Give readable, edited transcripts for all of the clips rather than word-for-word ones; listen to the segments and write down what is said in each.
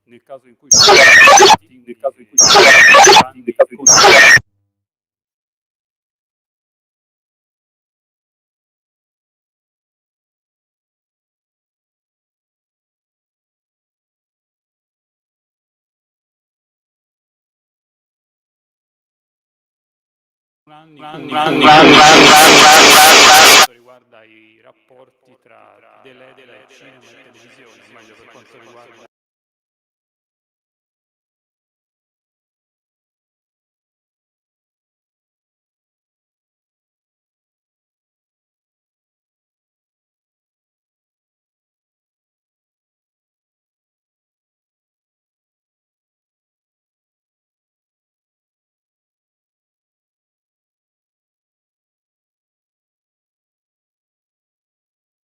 nel caso in cui riguarda i rapporti tra dell'edera, cinema e televisione, o meglio per quanto riguarda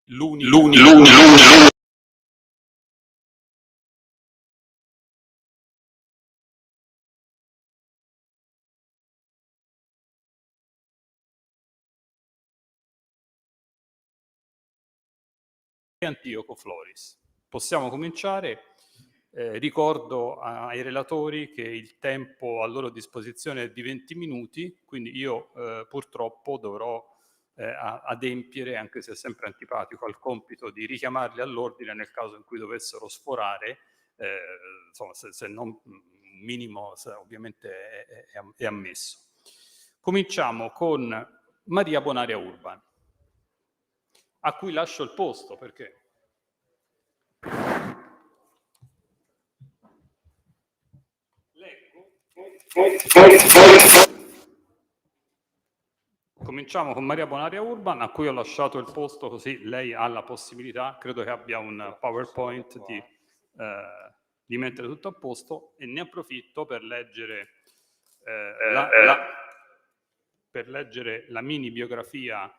l'unica Antioco Floris. Possiamo cominciare. Ricordo ai relatori che il tempo a loro disposizione è di 20 minuti, quindi io purtroppo dovrò adempiere, anche se è sempre antipatico, al compito di richiamarli all'ordine nel caso in cui dovessero sforare, insomma, se non un minimo ovviamente è ammesso. Cominciamo con Maria Bonaria Urban, a cui lascio il posto perché cominciamo con Maria Bonaria Urban, a cui ho lasciato il posto così lei ha la possibilità, credo che abbia un PowerPoint, di mettere tutto a posto, e ne approfitto per leggere la mini biografia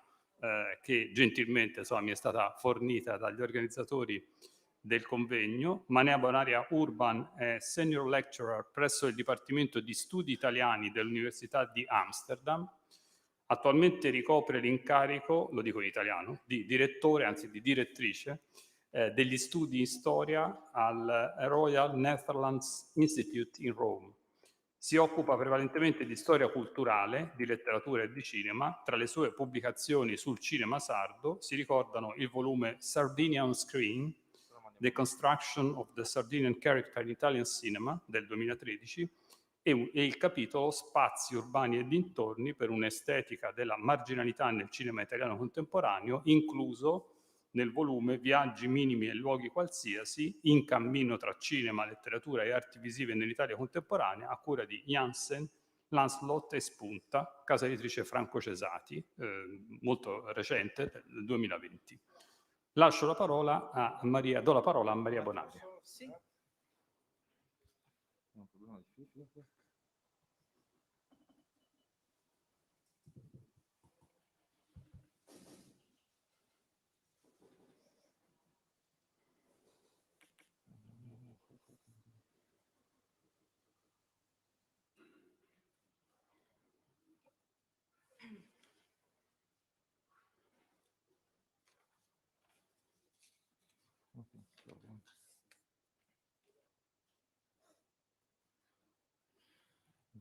che gentilmente mi è stata fornita dagli organizzatori del convegno. Maria Bonaria Urban è Senior Lecturer presso il Dipartimento di Studi Italiani dell'Università di Amsterdam. Attualmente ricopre l'incarico, lo dico in italiano, di direttore, anzi di direttrice, degli studi in storia al Royal Netherlands Institute in Rome. Si occupa prevalentemente di storia culturale, di letteratura e di cinema. Tra le sue pubblicazioni sul cinema sardo si ricordano il volume Sardinia on Screen, The Construction of the Sardinian Character in Italian Cinema del 2013 e il capitolo Spazi urbani e dintorni per un'estetica della marginalità nel cinema italiano contemporaneo, incluso nel volume Viaggi minimi e luoghi qualsiasi, in cammino tra cinema, letteratura e arti visive nell'Italia contemporanea, a cura di Jansen, Lancelot e Spunta, casa editrice Franco Cesati, molto recente, del 2020. Lascio la parola a Maria, do la parola a Maria Bonaria. Sì.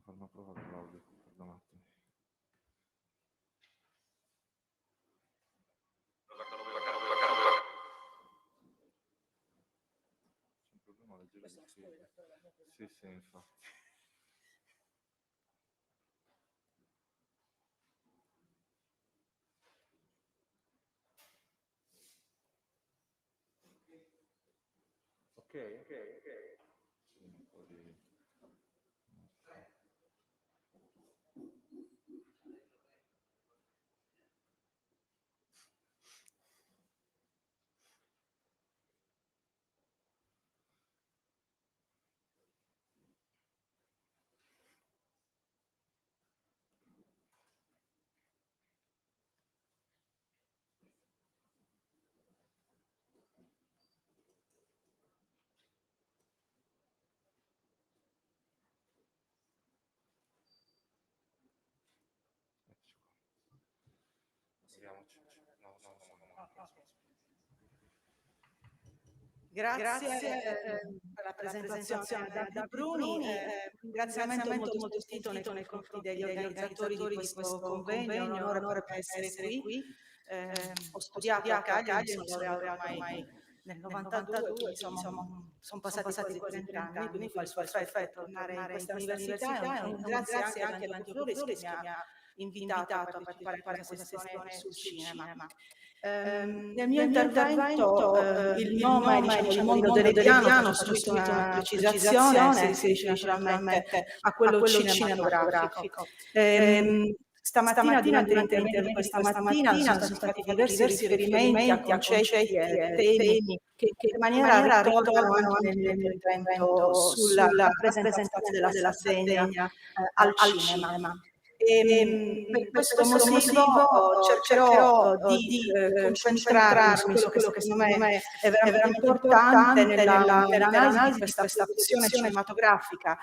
Fare una prova dell'audio, guarda un attimo. C'è un problema a leggere il sì, sì, infatti. Ok. Sì, un po' di... Vediamoci. No. Grazie per la presentazione da Bruni. Un ringraziamento molto sentito nei confronti degli organizzatori di questo convegno. Un onore per essere qui. Ho studiato a Cagliari, mi sono laureata ormai nel 92, quindi insomma sono passati quasi 30 anni, quindi fa il suo effetto tornare in questa università. Un grazie anche a Antioco Floris che mi ha invitato a partecipare a questa sessione sul cinema. Nel mio intervento il nome, diciamo, il mondo dell'ediano, faccio una precisazione, si riferisce naturalmente a quello cinematografico. Stamattina, durante l'intervento di questa mattina, sono stati diversi riferimenti a concetti e temi che in maniera ritornano anche nel mio intervento sulla rappresentazione della Sardegna al cinema. Per questo motivo cercherò di concentrarmi su quello che secondo me è veramente importante nell'analisi di questa produzione cinematografica,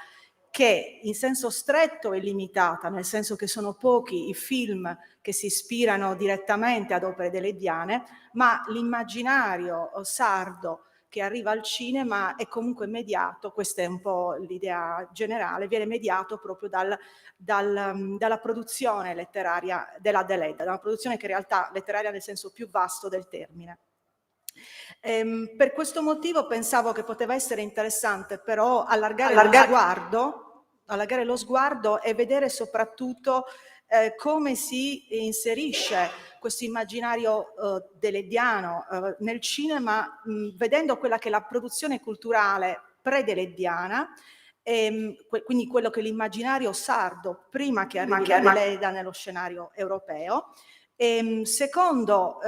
che in senso stretto è limitata, nel senso che sono pochi i film che si ispirano direttamente ad opere dell'Ediane, ma l'immaginario sardo che arriva al cinema è comunque mediato, questa è un po' l'idea generale, viene mediato proprio dalla produzione letteraria della Deledda, da una produzione che in realtà letteraria nel senso più vasto del termine. Per questo motivo pensavo che poteva essere interessante però allargare lo sguardo e vedere soprattutto come si inserisce questo immaginario delediano nel cinema, vedendo quella che è la produzione culturale pre-delediana, quindi quello che è l'immaginario sardo prima che arrivi la Deledda nello scenario europeo. Secondo,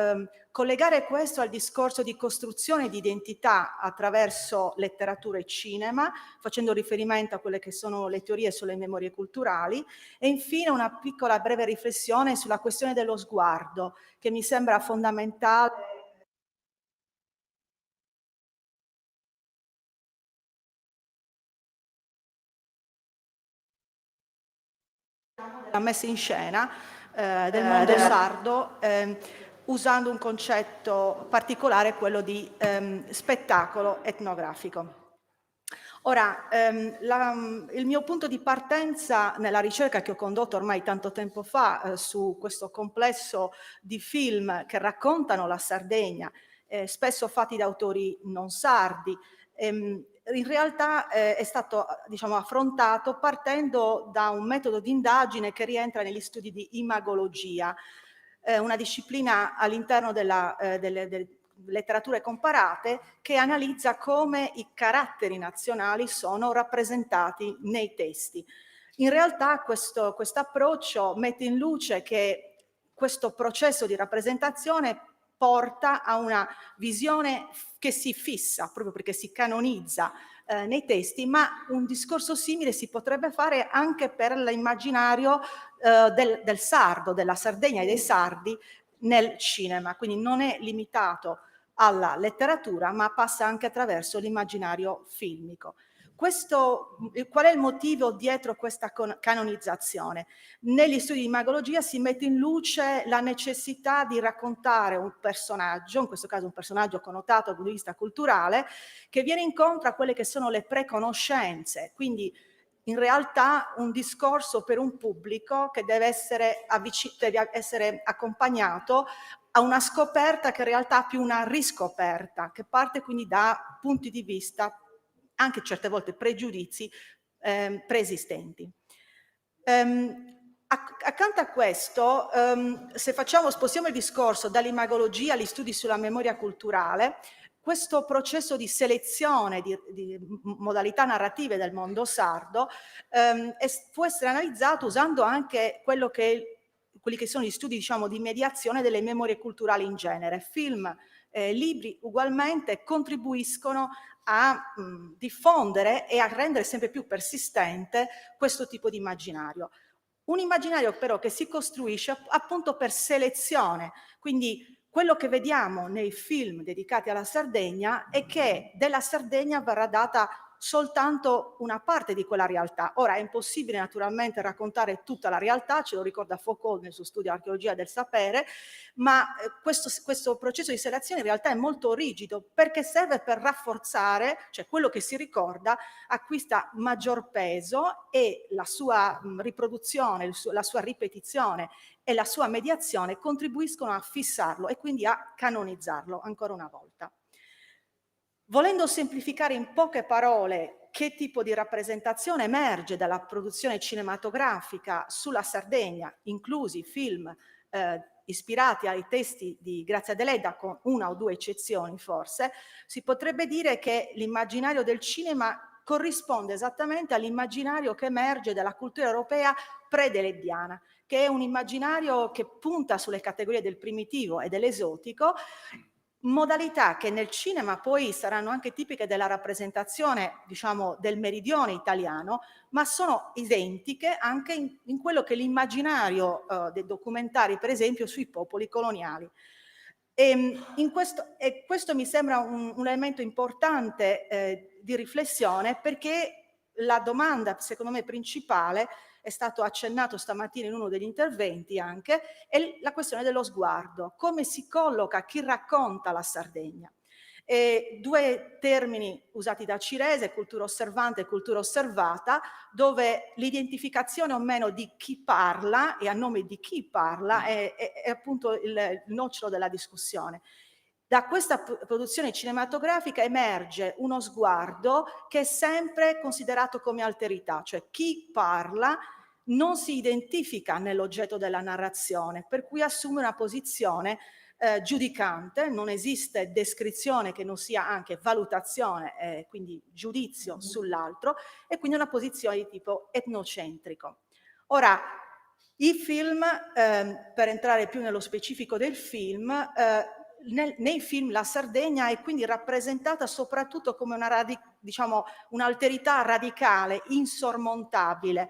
collegare questo al discorso di costruzione di identità attraverso letteratura e cinema, facendo riferimento a quelle che sono le teorie sulle memorie culturali, e infine una piccola breve riflessione sulla questione dello sguardo, che mi sembra fondamentale la messa in scena del mondo sardo, usando un concetto particolare, quello di spettacolo etnografico. Ora, il mio punto di partenza nella ricerca che ho condotto ormai tanto tempo fa su questo complesso di film che raccontano la Sardegna, spesso fatti da autori non sardi, in realtà è stato, diciamo, affrontato partendo da un metodo di indagine che rientra negli studi di imagologia, una disciplina all'interno delle letterature comparate che analizza come i caratteri nazionali sono rappresentati nei testi. In realtà questo approccio mette in luce che questo processo di rappresentazione porta a una visione che si fissa, proprio perché si canonizza nei testi, ma un discorso simile si potrebbe fare anche per l'immaginario del sardo, della Sardegna e dei sardi nel cinema, quindi non è limitato alla letteratura, ma passa anche attraverso l'immaginario filmico. Qual è il motivo dietro questa canonizzazione? Negli studi di imagologia si mette in luce la necessità di raccontare un personaggio, in questo caso un personaggio connotato dal punto di vista culturale, che viene incontro a quelle che sono le preconoscenze, quindi in realtà un discorso per un pubblico che deve essere accompagnato a una scoperta che in realtà è più una riscoperta, che parte quindi da punti di vista, anche certe volte pregiudizi, preesistenti. Accanto a questo, se spostiamo il discorso dall'imagologia agli studi sulla memoria culturale, questo processo di selezione di modalità narrative del mondo sardo può essere analizzato usando anche quelli che sono gli studi, diciamo, di mediazione delle memorie culturali in genere. Film, libri ugualmente contribuiscono a diffondere e a rendere sempre più persistente questo tipo di immaginario. Un immaginario però che si costruisce appunto per selezione, quindi quello che vediamo nei film dedicati alla Sardegna è che della Sardegna verrà data soltanto una parte di quella realtà. Ora è impossibile naturalmente raccontare tutta la realtà, ce lo ricorda Foucault nel suo studio Archeologia del sapere, ma questo processo di selezione in realtà è molto rigido perché serve per rafforzare, cioè quello che si ricorda acquista maggior peso e la sua riproduzione, la sua ripetizione e la sua mediazione contribuiscono a fissarlo e quindi a canonizzarlo ancora una volta. Volendo semplificare in poche parole che tipo di rappresentazione emerge dalla produzione cinematografica sulla Sardegna, inclusi film ispirati ai testi di Grazia Deledda, con una o due eccezioni forse, si potrebbe dire che l'immaginario del cinema corrisponde esattamente all'immaginario che emerge dalla cultura europea pre-deleddiana, che è un immaginario che punta sulle categorie del primitivo e dell'esotico, modalità che nel cinema poi saranno anche tipiche della rappresentazione, diciamo, del meridione italiano, ma sono identiche anche in quello che è l'immaginario dei documentari, per esempio, sui popoli coloniali. E questo mi sembra un elemento importante di riflessione, perché la domanda, secondo me, principale, è stato accennato stamattina in uno degli interventi anche, è la questione dello sguardo. Come si colloca chi racconta la Sardegna? Due termini usati da Cirese, cultura osservante e cultura osservata, dove l'identificazione o meno di chi parla e a nome di chi parla è appunto il nocciolo della discussione. Da questa produzione cinematografica emerge uno sguardo che è sempre considerato come alterità, cioè chi parla non si identifica nell'oggetto della narrazione, per cui assume una posizione giudicante, non esiste descrizione che non sia anche valutazione, quindi giudizio sull'altro, e quindi una posizione di tipo etnocentrico. Ora, i film, per entrare più nello specifico del film, nei film la Sardegna è quindi rappresentata soprattutto come diciamo, un'alterità radicale, insormontabile.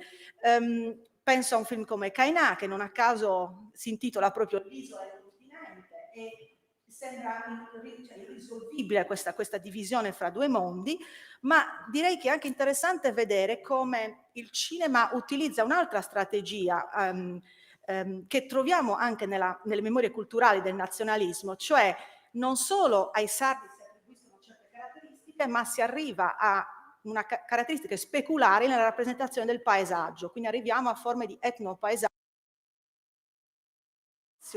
Penso a un film come Cainà, che non a caso si intitola proprio L'isola del continente, e sembra irrisolvibile questa divisione fra due mondi, ma direi che è anche interessante vedere come il cinema utilizza un'altra strategia che troviamo anche nelle memorie culturali del nazionalismo, cioè non solo ai sardi si attribuiscono certe caratteristiche, ma si arriva a una caratteristica speculare nella rappresentazione del paesaggio, quindi arriviamo a forme di etnopaesaggio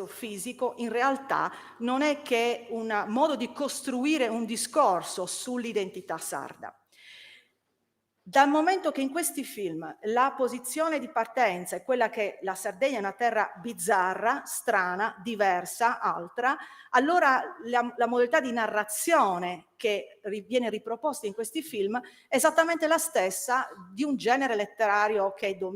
fisico. In realtà non è che un modo di costruire un discorso sull'identità sarda. Dal momento che in questi film la posizione di partenza è quella che la Sardegna è una terra bizzarra, strana, diversa, altra, allora la modalità di narrazione che viene riproposta in questi film è esattamente la stessa di un genere letterario che domina,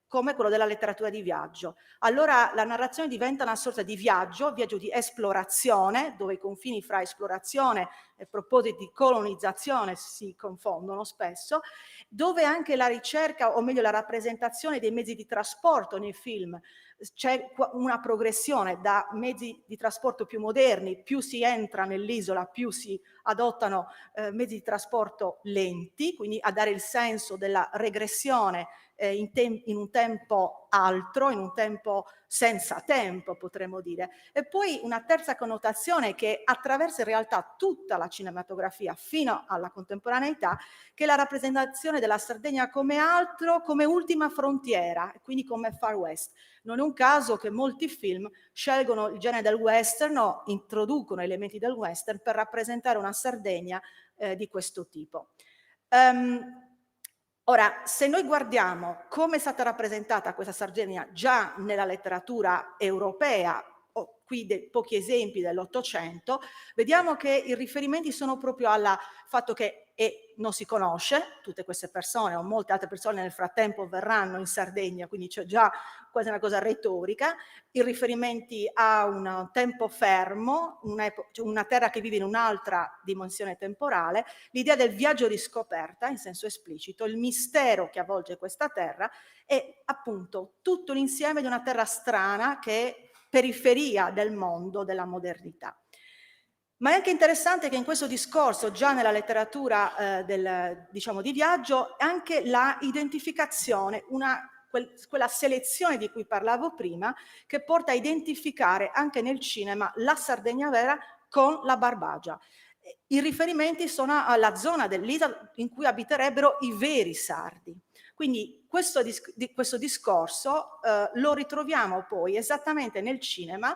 come quello della letteratura di viaggio. Allora la narrazione diventa una sorta di viaggio di esplorazione, dove i confini fra esplorazione e propositi di colonizzazione si confondono spesso, dove anche la ricerca, o meglio la rappresentazione dei mezzi di trasporto nei film, c'è una progressione da mezzi di trasporto più moderni, più si entra nell'isola, più si adottano mezzi di trasporto lenti, quindi a dare il senso della regressione in un tempo altro, in un tempo senza tempo, potremmo dire. E poi una terza connotazione che attraversa in realtà tutta la cinematografia fino alla contemporaneità, che è la rappresentazione della Sardegna come altro, come ultima frontiera, quindi come Far West. Non è un caso che molti film scelgono il genere del western o introducono elementi del western per rappresentare una Sardegna di questo tipo. Ora, se noi guardiamo come è stata rappresentata questa Sardegna già nella letteratura europea, qui pochi esempi dell'Ottocento, vediamo che i riferimenti sono proprio al fatto che non si conosce, tutte queste persone o molte altre persone nel frattempo verranno in Sardegna, quindi c'è già quasi una cosa retorica, i riferimenti a un tempo fermo, una terra che vive in un'altra dimensione temporale, l'idea del viaggio di scoperta in senso esplicito, il mistero che avvolge questa terra e appunto tutto l'insieme di una terra strana che è periferia del mondo della modernità. Ma è anche interessante che in questo discorso, già nella letteratura diciamo, di viaggio, anche la identificazione, quella selezione di cui parlavo prima, che porta a identificare anche nel cinema la Sardegna vera con la Barbagia. I riferimenti sono alla zona dell'isola in cui abiterebbero i veri sardi. Quindi questo discorso lo ritroviamo poi esattamente nel cinema,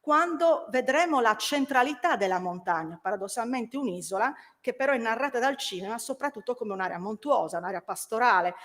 quando vedremo la centralità della montagna, paradossalmente un'isola che però è narrata dal cinema soprattutto come un'area montuosa, un'area pastorale.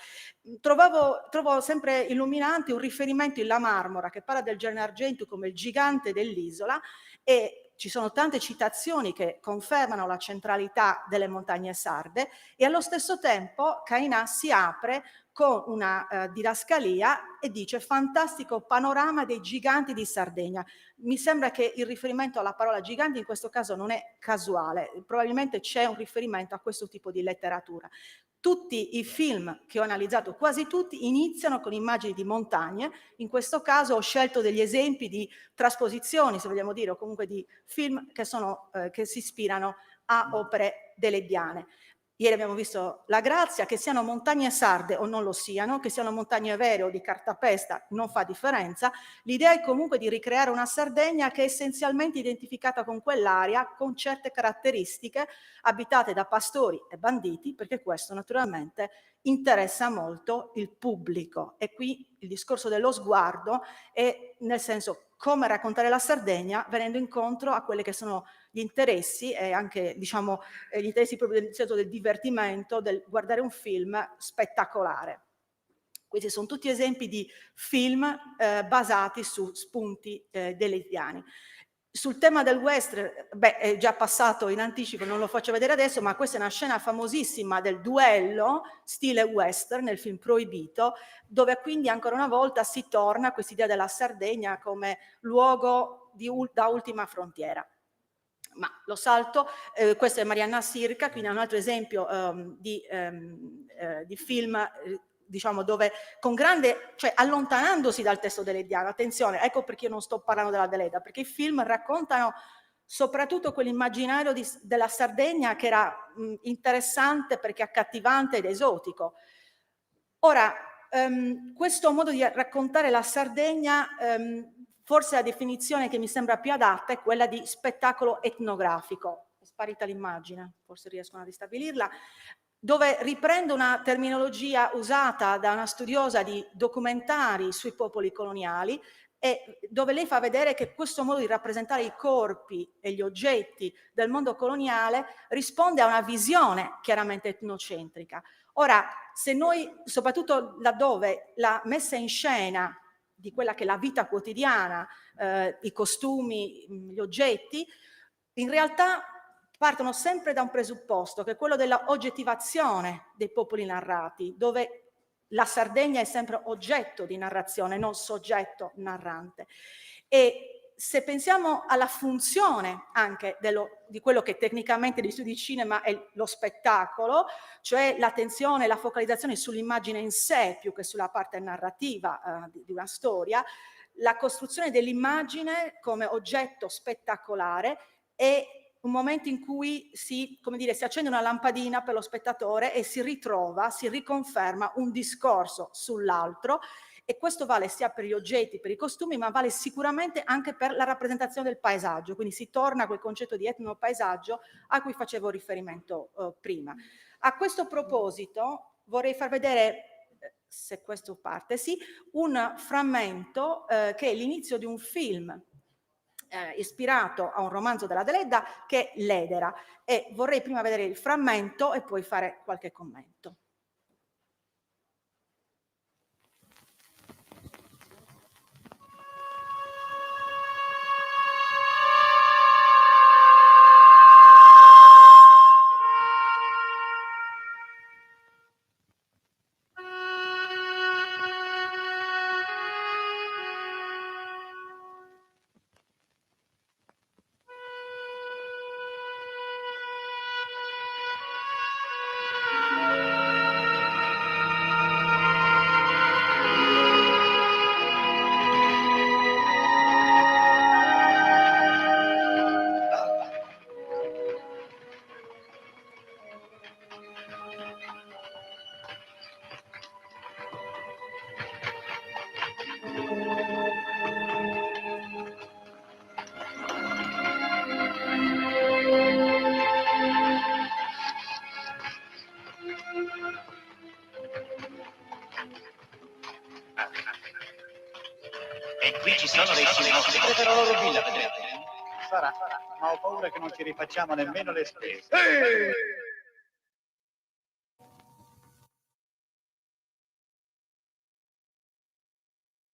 Trovo sempre illuminante un riferimento in La Marmora che parla del Gennargentu come il gigante dell'isola, e ci sono tante citazioni che confermano la centralità delle montagne sarde, e allo stesso tempo Cainà si apre con una didascalia e dice: fantastico panorama dei giganti di Sardegna. Mi sembra che il riferimento alla parola gigante in questo caso non è casuale, probabilmente c'è un riferimento a questo tipo di letteratura. Tutti i film che ho analizzato, quasi tutti, iniziano con immagini di montagne. In questo caso ho scelto degli esempi di trasposizioni, se vogliamo dire, o comunque di film che si ispirano a opere delediane. Ieri abbiamo visto La Grazia. Che siano montagne sarde o non lo siano, che siano montagne vere o di cartapesta, non fa differenza. L'idea è comunque di ricreare una Sardegna che è essenzialmente identificata con quell'area, con certe caratteristiche, abitate da pastori e banditi, perché questo naturalmente interessa molto il pubblico. E qui il discorso dello sguardo è, nel senso, come raccontare la Sardegna venendo incontro a quelli che sono gli interessi, e anche, diciamo, gli interessi proprio del senso del divertimento, del guardare un film spettacolare. Questi sono tutti esempi di film basati su spunti delediani. Sul tema del western, è già passato in anticipo, non lo faccio vedere adesso, ma questa è una scena famosissima del duello stile western nel film Proibito, dove quindi ancora una volta si torna a quest'idea della Sardegna come luogo da ultima frontiera. Ma lo salto, questo è Marianna Sirca, quindi è un altro esempio di film, diciamo, dove con grande, cioè allontanandosi dal testo delediano. Attenzione, ecco perché io non sto parlando della Deleda, perché i film raccontano soprattutto quell'immaginario della Sardegna che era interessante perché accattivante ed esotico. Ora, questo modo di raccontare la Sardegna, forse la definizione che mi sembra più adatta è quella di spettacolo etnografico. È sparita l'immagine, forse riescono a ristabilirla, dove riprende una terminologia usata da una studiosa di documentari sui popoli coloniali, e dove lei fa vedere che questo modo di rappresentare i corpi e gli oggetti del mondo coloniale risponde a una visione chiaramente etnocentrica. Ora, se noi, soprattutto laddove la messa in scena di quella che è la vita quotidiana, i costumi, gli oggetti, in realtà partono sempre da un presupposto, che è quello della oggettivazione dei popoli narrati, dove la Sardegna è sempre oggetto di narrazione, non soggetto narrante. E se pensiamo alla funzione anche di quello che tecnicamente negli studi di cinema è lo spettacolo, cioè l'attenzione, la focalizzazione sull'immagine in sé più che sulla parte narrativa di una storia, la costruzione dell'immagine come oggetto spettacolare è un momento in cui si accende una lampadina per lo spettatore e si riconferma un discorso sull'altro, e questo vale sia per gli oggetti, per i costumi, ma vale sicuramente anche per la rappresentazione del paesaggio, quindi si torna a quel concetto di etnopaesaggio a cui facevo riferimento prima. A questo proposito vorrei far vedere, se questo parte, sì, un frammento che è l'inizio di un film ispirato a un romanzo della Deledda che è L'Edera, e vorrei prima vedere il frammento e poi fare qualche commento. prossime volte preparo loro villa, vedrete. Sarà, ma ho paura che non ci rifacciamo nemmeno le spese.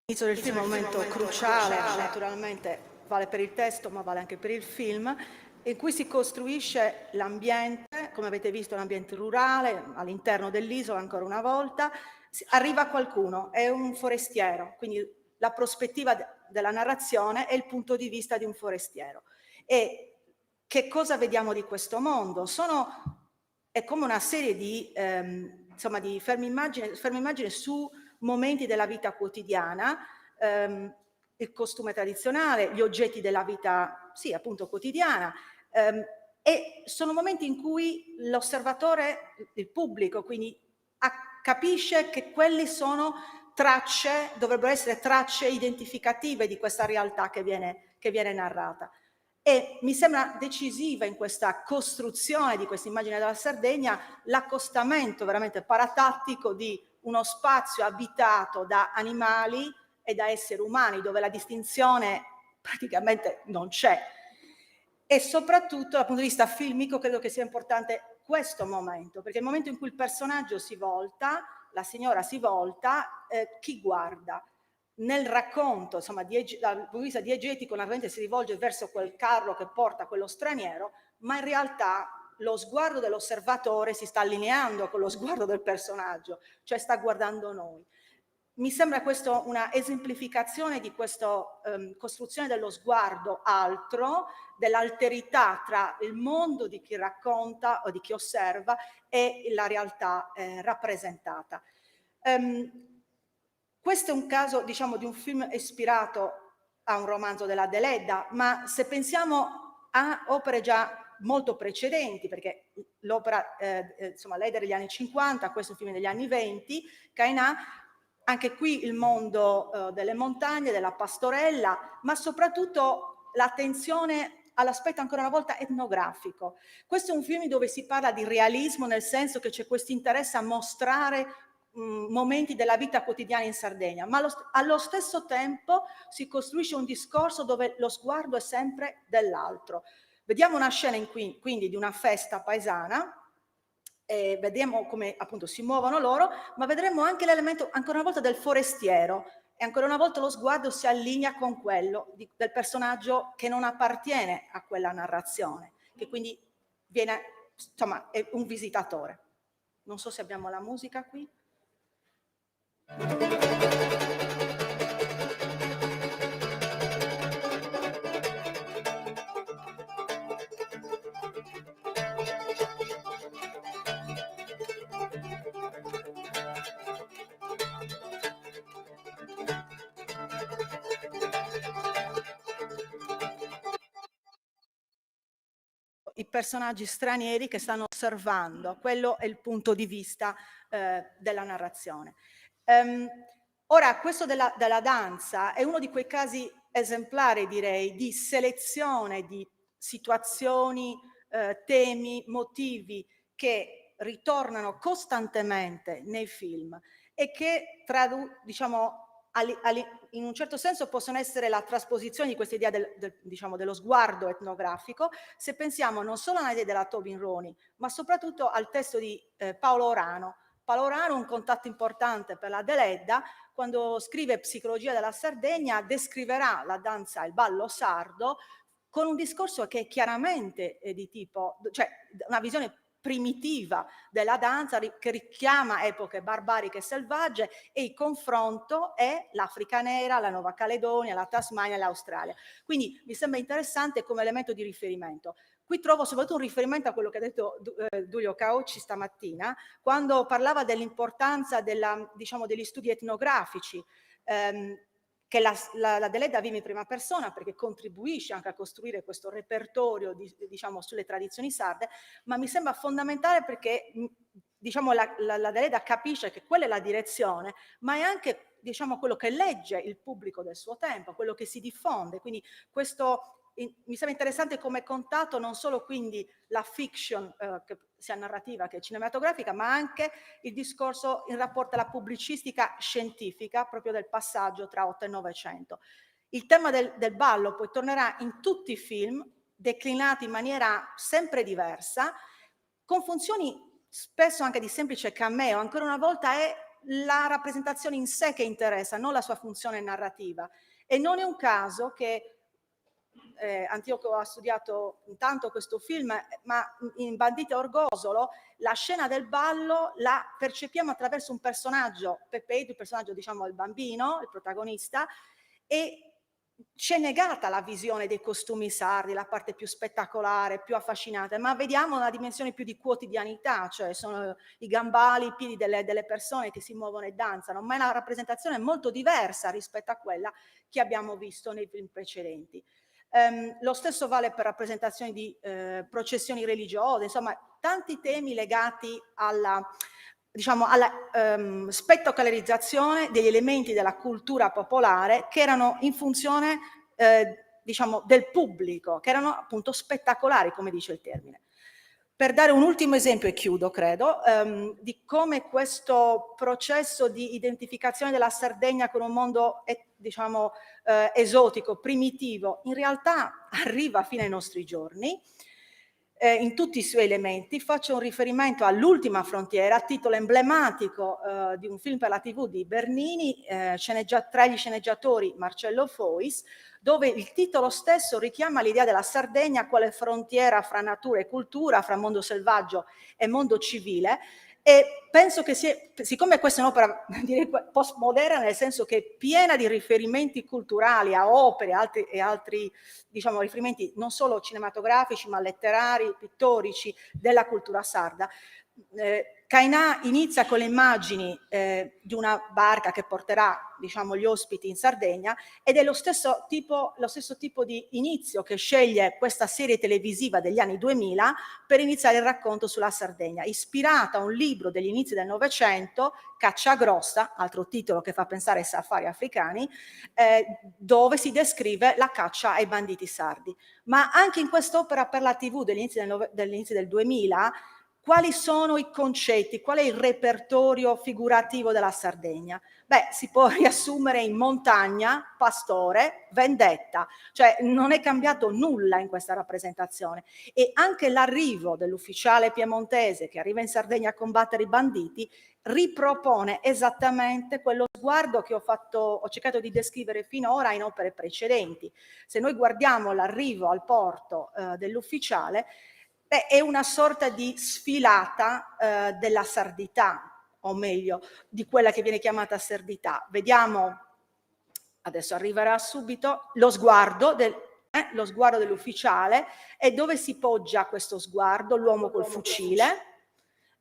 L'inizio del film è un momento cruciale, naturalmente vale per il testo ma vale anche per il film, in cui si costruisce l'ambiente, come avete visto un ambiente rurale, all'interno dell'isola ancora una volta, arriva qualcuno, è un forestiero, quindi la prospettiva della narrazione è il punto di vista di un forestiero. E che cosa vediamo di questo mondo? È come una serie di fermi immagine su momenti della vita quotidiana, il costume tradizionale, gli oggetti della vita, sì, appunto quotidiana, e sono momenti in cui l'osservatore, il pubblico, quindi capisce che quelli sono tracce, dovrebbero essere tracce identificative di questa realtà che viene narrata. E mi sembra decisiva in questa costruzione di questa immagine della Sardegna l'accostamento veramente paratattico di uno spazio abitato da animali e da esseri umani, dove la distinzione praticamente non c'è. E soprattutto dal punto di vista filmico credo che sia importante questo momento, perché il momento in cui il personaggio si volta, la signora si volta, chi guarda? Nel racconto, insomma, dal punto di vista diegetico, naturalmente si rivolge verso quel carro che porta quello straniero, ma in realtà lo sguardo dell'osservatore si sta allineando con lo sguardo del personaggio, cioè sta guardando noi. Mi sembra questo una esemplificazione di questa costruzione dello sguardo altro, dell'alterità tra il mondo di chi racconta o di chi osserva e la realtà rappresentata. Questo è un caso, diciamo, di un film ispirato a un romanzo della Deledda, ma se pensiamo a opere già molto precedenti, perché l'opera, insomma, lei è degli anni 50, questo è un film degli anni 20, Cainà, anche qui il mondo delle montagne, della pastorella, ma soprattutto l'attenzione all'aspetto ancora una volta etnografico. Questo è un film dove si parla di realismo, nel senso che c'è questo interesse a mostrare momenti della vita quotidiana in Sardegna, ma allo stesso tempo si costruisce un discorso dove lo sguardo è sempre dell'altro. Vediamo una scena quindi di una festa paesana, vediamo come appunto si muovono loro, ma vedremo anche l'elemento ancora una volta del forestiero, e ancora una volta lo sguardo si allinea con quello del personaggio che non appartiene a quella narrazione, che quindi viene, insomma, è un visitatore. Non so se abbiamo la musica qui. I personaggi stranieri che stanno osservando, quello è il punto di vista della narrazione. Ora, questo della danza è uno di quei casi esemplari, direi, di selezione di situazioni, temi, motivi che ritornano costantemente nei film e che diciamo, in un certo senso possono essere la trasposizione di questa idea diciamo, dello sguardo etnografico, se pensiamo non solo all'idea della Tobin Roni, ma soprattutto al testo di Paolo Orano. Paolo Orano, un contatto importante per la Deledda, quando scrive Psicologia della Sardegna, descriverà la danza, il ballo sardo, con un discorso che è chiaramente di tipo, cioè una visione primitiva della danza che richiama epoche barbariche e selvagge, e il confronto è l'Africa nera, la Nuova Caledonia, la Tasmania e l'Australia. Quindi mi sembra interessante come elemento di riferimento. Qui trovo soprattutto un riferimento a quello che ha detto Giulio Caucci stamattina, quando parlava dell'importanza diciamo, degli studi etnografici, che la Deledda vive in prima persona perché contribuisce anche a costruire questo repertorio diciamo, sulle tradizioni sarde, ma mi sembra fondamentale perché diciamo, la Deledda capisce che quella è la direzione, ma è anche diciamo, quello che legge il pubblico del suo tempo, quello che si diffonde. Quindi questo mi sembra interessante come contatto non solo quindi la fiction, che sia narrativa che cinematografica, ma anche il discorso in rapporto alla pubblicistica scientifica, proprio del passaggio tra 8 e 900. Il tema del ballo poi tornerà in tutti i film, declinati in maniera sempre diversa, con funzioni spesso anche di semplice cameo. Ancora una volta è la rappresentazione in sé che interessa, non la sua funzione narrativa. E non è un caso che Antioco ha studiato intanto questo film, ma in Bandito e Orgosolo la scena del ballo la percepiamo attraverso un personaggio, Pepe, il personaggio diciamo il bambino, il protagonista, e ci è negata la visione dei costumi sardi, la parte più spettacolare, più affascinante, ma vediamo una dimensione più di quotidianità, cioè sono i gambali, i piedi delle persone che si muovono e danzano, ma è una rappresentazione molto diversa rispetto a quella che abbiamo visto nei film precedenti. Lo stesso vale per rappresentazioni di processioni religiose, insomma tanti temi legati alla spettacolarizzazione degli elementi della cultura popolare che erano in funzione del pubblico, che erano appunto spettacolari, come dice il termine. Per dare un ultimo esempio, e chiudo credo, di come questo processo di identificazione della Sardegna con un mondo esotico, primitivo, in realtà arriva fino ai nostri giorni, in tutti i suoi elementi. Faccio un riferimento all'Ultima frontiera, titolo emblematico di un film per la TV di Bernini, tra gli sceneggiatori Marcello Fois, dove il titolo stesso richiama l'idea della Sardegna quale frontiera fra natura e cultura, fra mondo selvaggio e mondo civile. E penso che siccome questa è un'opera postmoderna, nel senso che è piena di riferimenti culturali a opere e altri riferimenti non solo cinematografici ma letterari, pittorici della cultura sarda, Cainà inizia con le immagini di una barca che porterà gli ospiti in Sardegna, ed è lo stesso tipo di inizio che sceglie questa serie televisiva degli anni 2000 per iniziare il racconto sulla Sardegna, ispirata a un libro degli inizi del Novecento, Caccia Grossa, altro titolo che fa pensare ai safari africani, dove si descrive la caccia ai banditi sardi. Ma anche in quest'opera per la TV degli inizi del 2000, quali sono i concetti, qual è il repertorio figurativo della Sardegna? Beh, si può riassumere in montagna, pastore, vendetta, cioè non è cambiato nulla in questa rappresentazione. E anche l'arrivo dell'ufficiale piemontese che arriva in Sardegna a combattere i banditi ripropone esattamente quello sguardo che ho cercato di descrivere finora in opere precedenti. Se noi guardiamo l'arrivo al porto dell'ufficiale, è una sorta di sfilata della sardità, o meglio, di quella che viene chiamata sardità. Vediamo, adesso arriverà subito, lo sguardo dell'ufficiale, e dove si poggia questo sguardo? L'uomo col fucile,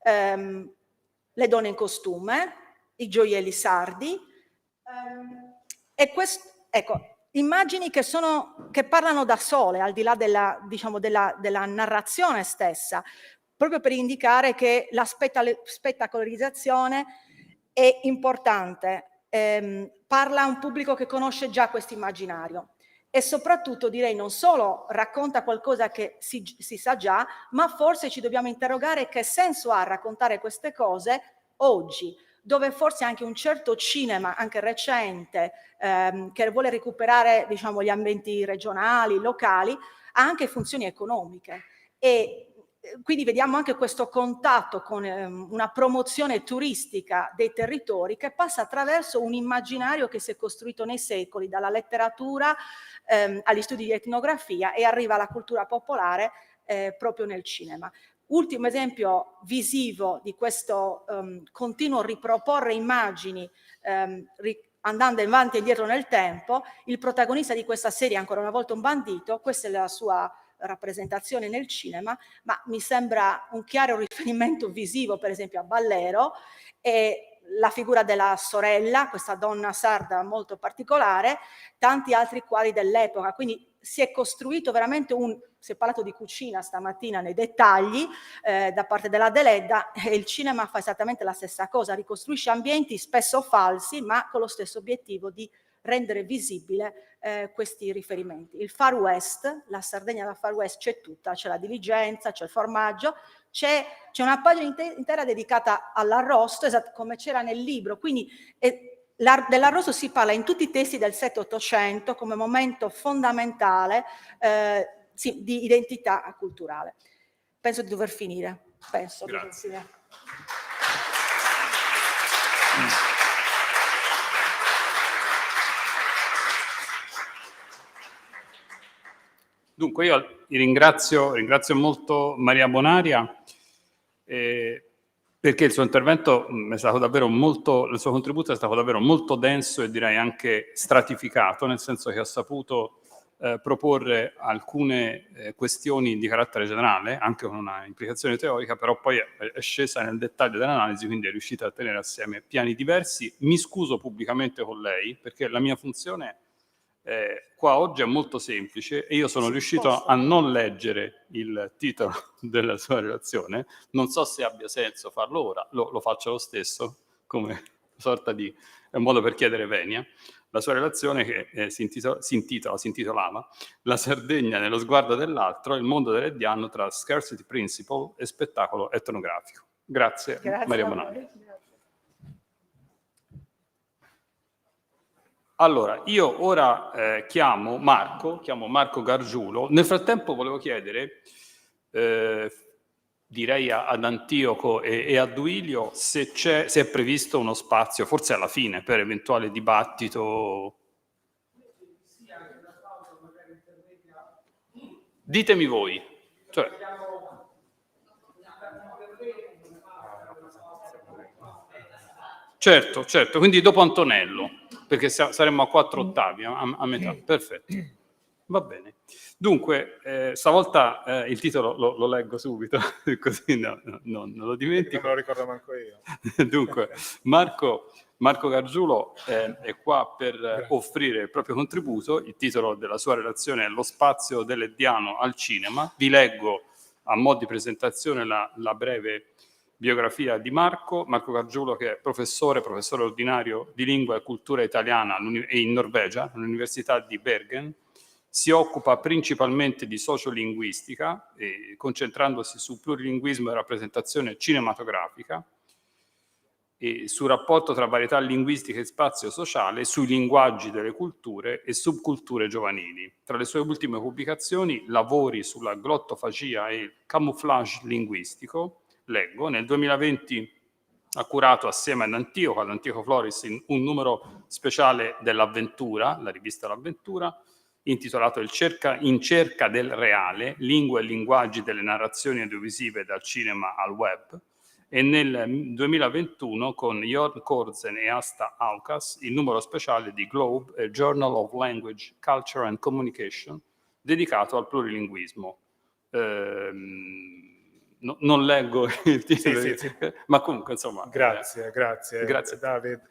le donne in costume, i gioielli sardi, e questo, ecco, immagini che parlano da sole, al di là della narrazione stessa, proprio per indicare che la spettacolarizzazione è importante, parla a un pubblico che conosce già questo immaginario, e soprattutto direi non solo racconta qualcosa che si sa già, ma forse ci dobbiamo interrogare che senso ha raccontare queste cose oggi, dove forse anche un certo cinema, anche recente, che vuole recuperare gli ambienti regionali, locali, ha anche funzioni economiche. E quindi vediamo anche questo contatto con una promozione turistica dei territori che passa attraverso un immaginario che si è costruito nei secoli, dalla letteratura agli studi di etnografia, e arriva alla cultura popolare proprio nel cinema. Ultimo esempio visivo di questo continuo riproporre immagini andando avanti e indietro nel tempo, il protagonista di questa serie, ancora una volta un bandito, questa è la sua rappresentazione nel cinema, ma mi sembra un chiaro riferimento visivo per esempio a Ballero, e la figura della sorella, questa donna sarda molto particolare, tanti altri quadri dell'epoca, quindi si è costruito veramente si è parlato di cucina stamattina nei dettagli da parte della Deledda, e il cinema fa esattamente la stessa cosa, ricostruisce ambienti spesso falsi, ma con lo stesso obiettivo di rendere visibile questi riferimenti. Il Far West, la Sardegna del Far West c'è tutta, c'è la diligenza, c'è il formaggio, c'è una pagina intera dedicata all'arrosto, come c'era nel libro, quindi Dell'arrosto si parla in tutti i testi del 7-800 come momento fondamentale di identità culturale. Penso di dover finire. Grazie. Dunque io ringrazio molto Maria Bonaria perché il suo intervento è stato davvero il suo contributo è stato davvero molto denso e direi anche stratificato, nel senso che ha saputo proporre alcune questioni di carattere generale, anche con una implicazione teorica, però poi è scesa nel dettaglio dell'analisi, quindi è riuscita a tenere assieme piani diversi. Mi scuso pubblicamente con lei, perché la mia funzione qua oggi è molto semplice e io sono riuscito a non leggere il titolo della sua relazione. Non so se abbia senso farlo ora, lo faccio lo stesso, come sorta di è un modo per chiedere venia. La sua relazione che si intitolava La Sardegna nello sguardo dell'altro, il mondo dell'Ediano tra scarcity principle e spettacolo etnografico. Grazie Maria Bonaria. Allora, io ora chiamo Marco Gargiulo. Nel frattempo volevo chiedere, direi ad Antioco e a Duilio, se è previsto uno spazio, forse alla fine, per eventuale dibattito. Ditemi voi. Cioè, certo, quindi dopo Antonello, perché saremmo a 4 ottavi, a metà. Perfetto. Va bene. Dunque, stavolta il titolo lo leggo subito, così non lo dimentico. Non lo ricordo manco io. Dunque, Marco Gargiulo è qua per offrire il proprio contributo. Il titolo della sua relazione è Lo spazio dell'Ediano al cinema. Vi leggo a mo' di presentazione la breve biografia di Marco Gargiulo, che è professore ordinario di lingua e cultura italiana e in Norvegia, all'Università di Bergen. Si occupa principalmente di sociolinguistica, concentrandosi su plurilinguismo e rappresentazione cinematografica, e sul rapporto tra varietà linguistiche e spazio sociale, sui linguaggi delle culture e subculture giovanili. Tra le sue ultime pubblicazioni, lavori sulla glottofagia e il camouflage linguistico. Leggo, nel 2020 ha curato assieme ad Antioco Floris, un numero speciale dell'Avventura, la rivista L'Avventura, intitolato In cerca del reale, lingue e linguaggi delle narrazioni audiovisive dal cinema al web, e nel 2021 con Jorn Korzen e Asta Aukas il numero speciale di Globe, a Journal of Language, Culture and Communication, dedicato al plurilinguismo. Non leggo il titolo, sì. Ma comunque insomma. Grazie David.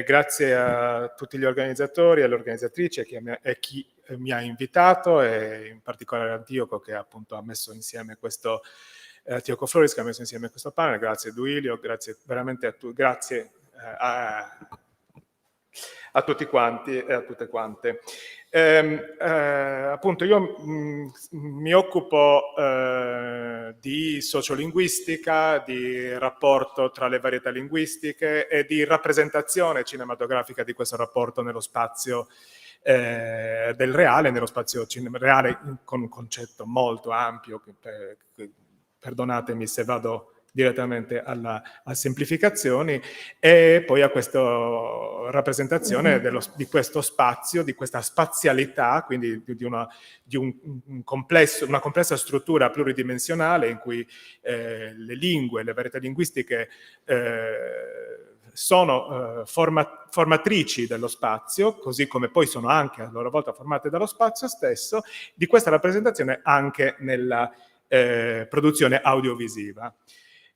Grazie a tutti gli organizzatori e alle organizzatrici e chi mi ha invitato, e in particolare Antioco, che appunto ha messo insieme questo Antioco Floris, che ha messo insieme questo panel. Grazie Duilio, grazie veramente grazie a tutti quanti e a tutte quante. Appunto io mi occupo di sociolinguistica, di rapporto tra le varietà linguistiche e di rappresentazione cinematografica di questo rapporto nello spazio del reale, nello spazio reale, con un concetto molto ampio, perdonatemi se vado direttamente a semplificazioni, e poi a questa rappresentazione di questo spazio, di questa spazialità, quindi di una complessa struttura pluridimensionale in cui le lingue, le varietà linguistiche sono formatrici dello spazio, così come poi sono anche a loro volta formate dallo spazio stesso, di questa rappresentazione anche nella produzione audiovisiva.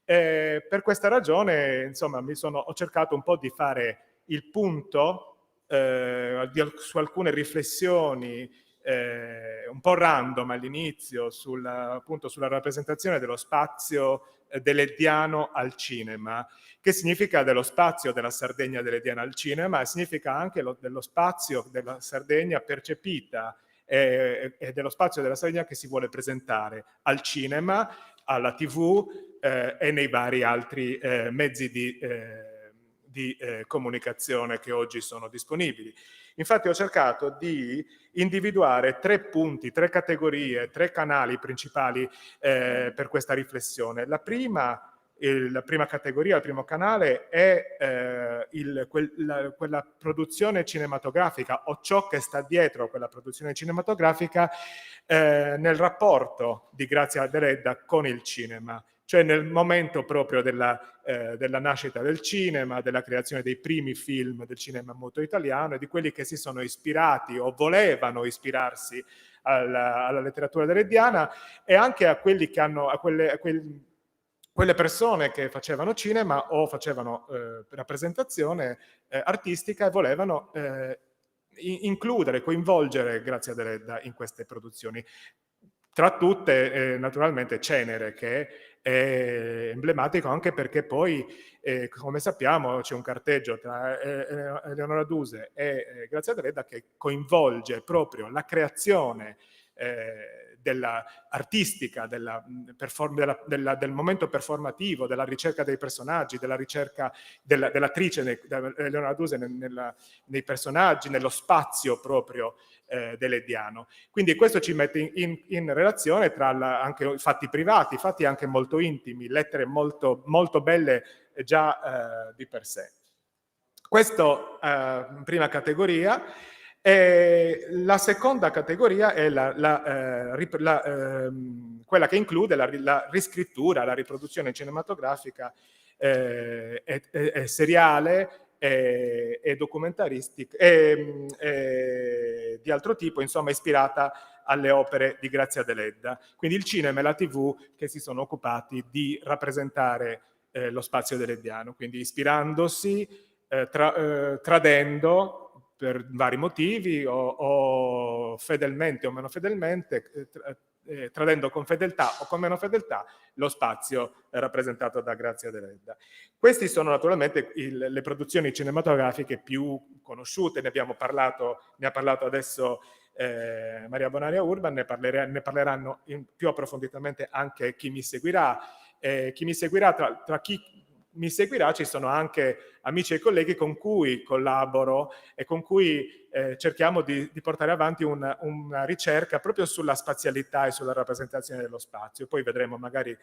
Per questa ragione, insomma, ho cercato un po' di fare il punto su alcune riflessioni un po' random all'inizio appunto sulla rappresentazione dello spazio dell'Ediano al cinema. Che significa dello spazio della Sardegna dell'Ediano al cinema? Significa anche dello spazio della Sardegna percepita e dello spazio della Sardegna che si vuole presentare al cinema, alla TV e nei vari altri mezzi di di comunicazione che oggi sono disponibili. Infatti ho cercato di individuare 3 punti, 3 categorie, 3 canali principali per questa riflessione. La prima categoria, il primo canale è quella produzione cinematografica o ciò che sta dietro quella produzione cinematografica nel rapporto di Grazia Deledda con il cinema, cioè nel momento proprio della nascita del cinema, della creazione dei primi film del cinema muto italiano e di quelli che si sono ispirati o volevano ispirarsi alla letteratura deleddiana, e anche a quelli che hanno quelle persone che facevano cinema o facevano rappresentazione artistica e volevano includere, coinvolgere Grazia Deledda in queste produzioni. Tra tutte, naturalmente, Cenere, che è emblematico anche perché poi, come sappiamo, c'è un carteggio tra Eleonora Duse e Grazia Deledda che coinvolge proprio la creazione artistica, del momento performativo, della ricerca dei personaggi, della ricerca dell'attrice Eleonora Duse nei personaggi, nello spazio proprio deleddiano. Quindi questo ci mette in relazione tra anche fatti privati, fatti anche molto intimi, lettere molto, molto belle già di per sé. Questo prima categoria. La seconda categoria è quella che include la riscrittura, la riproduzione cinematografica e seriale e documentaristica e di altro tipo, insomma, ispirata alle opere di Grazia Deledda. Quindi il cinema e la TV che si sono occupati di rappresentare lo spazio deleddiano, quindi ispirandosi, tradendo per vari motivi o fedelmente o meno fedelmente, tradendo con fedeltà o con meno fedeltà lo spazio rappresentato da Grazia Deledda. Queste sono naturalmente le produzioni cinematografiche più conosciute, ne ha parlato adesso Maria Bonaria Urban, ne parleranno più approfonditamente anche chi mi seguirà. Tra chi mi seguirà ci sono anche amici e colleghi con cui collaboro e con cui cerchiamo di portare avanti una ricerca proprio sulla spazialità e sulla rappresentazione dello spazio. Poi vedremo magari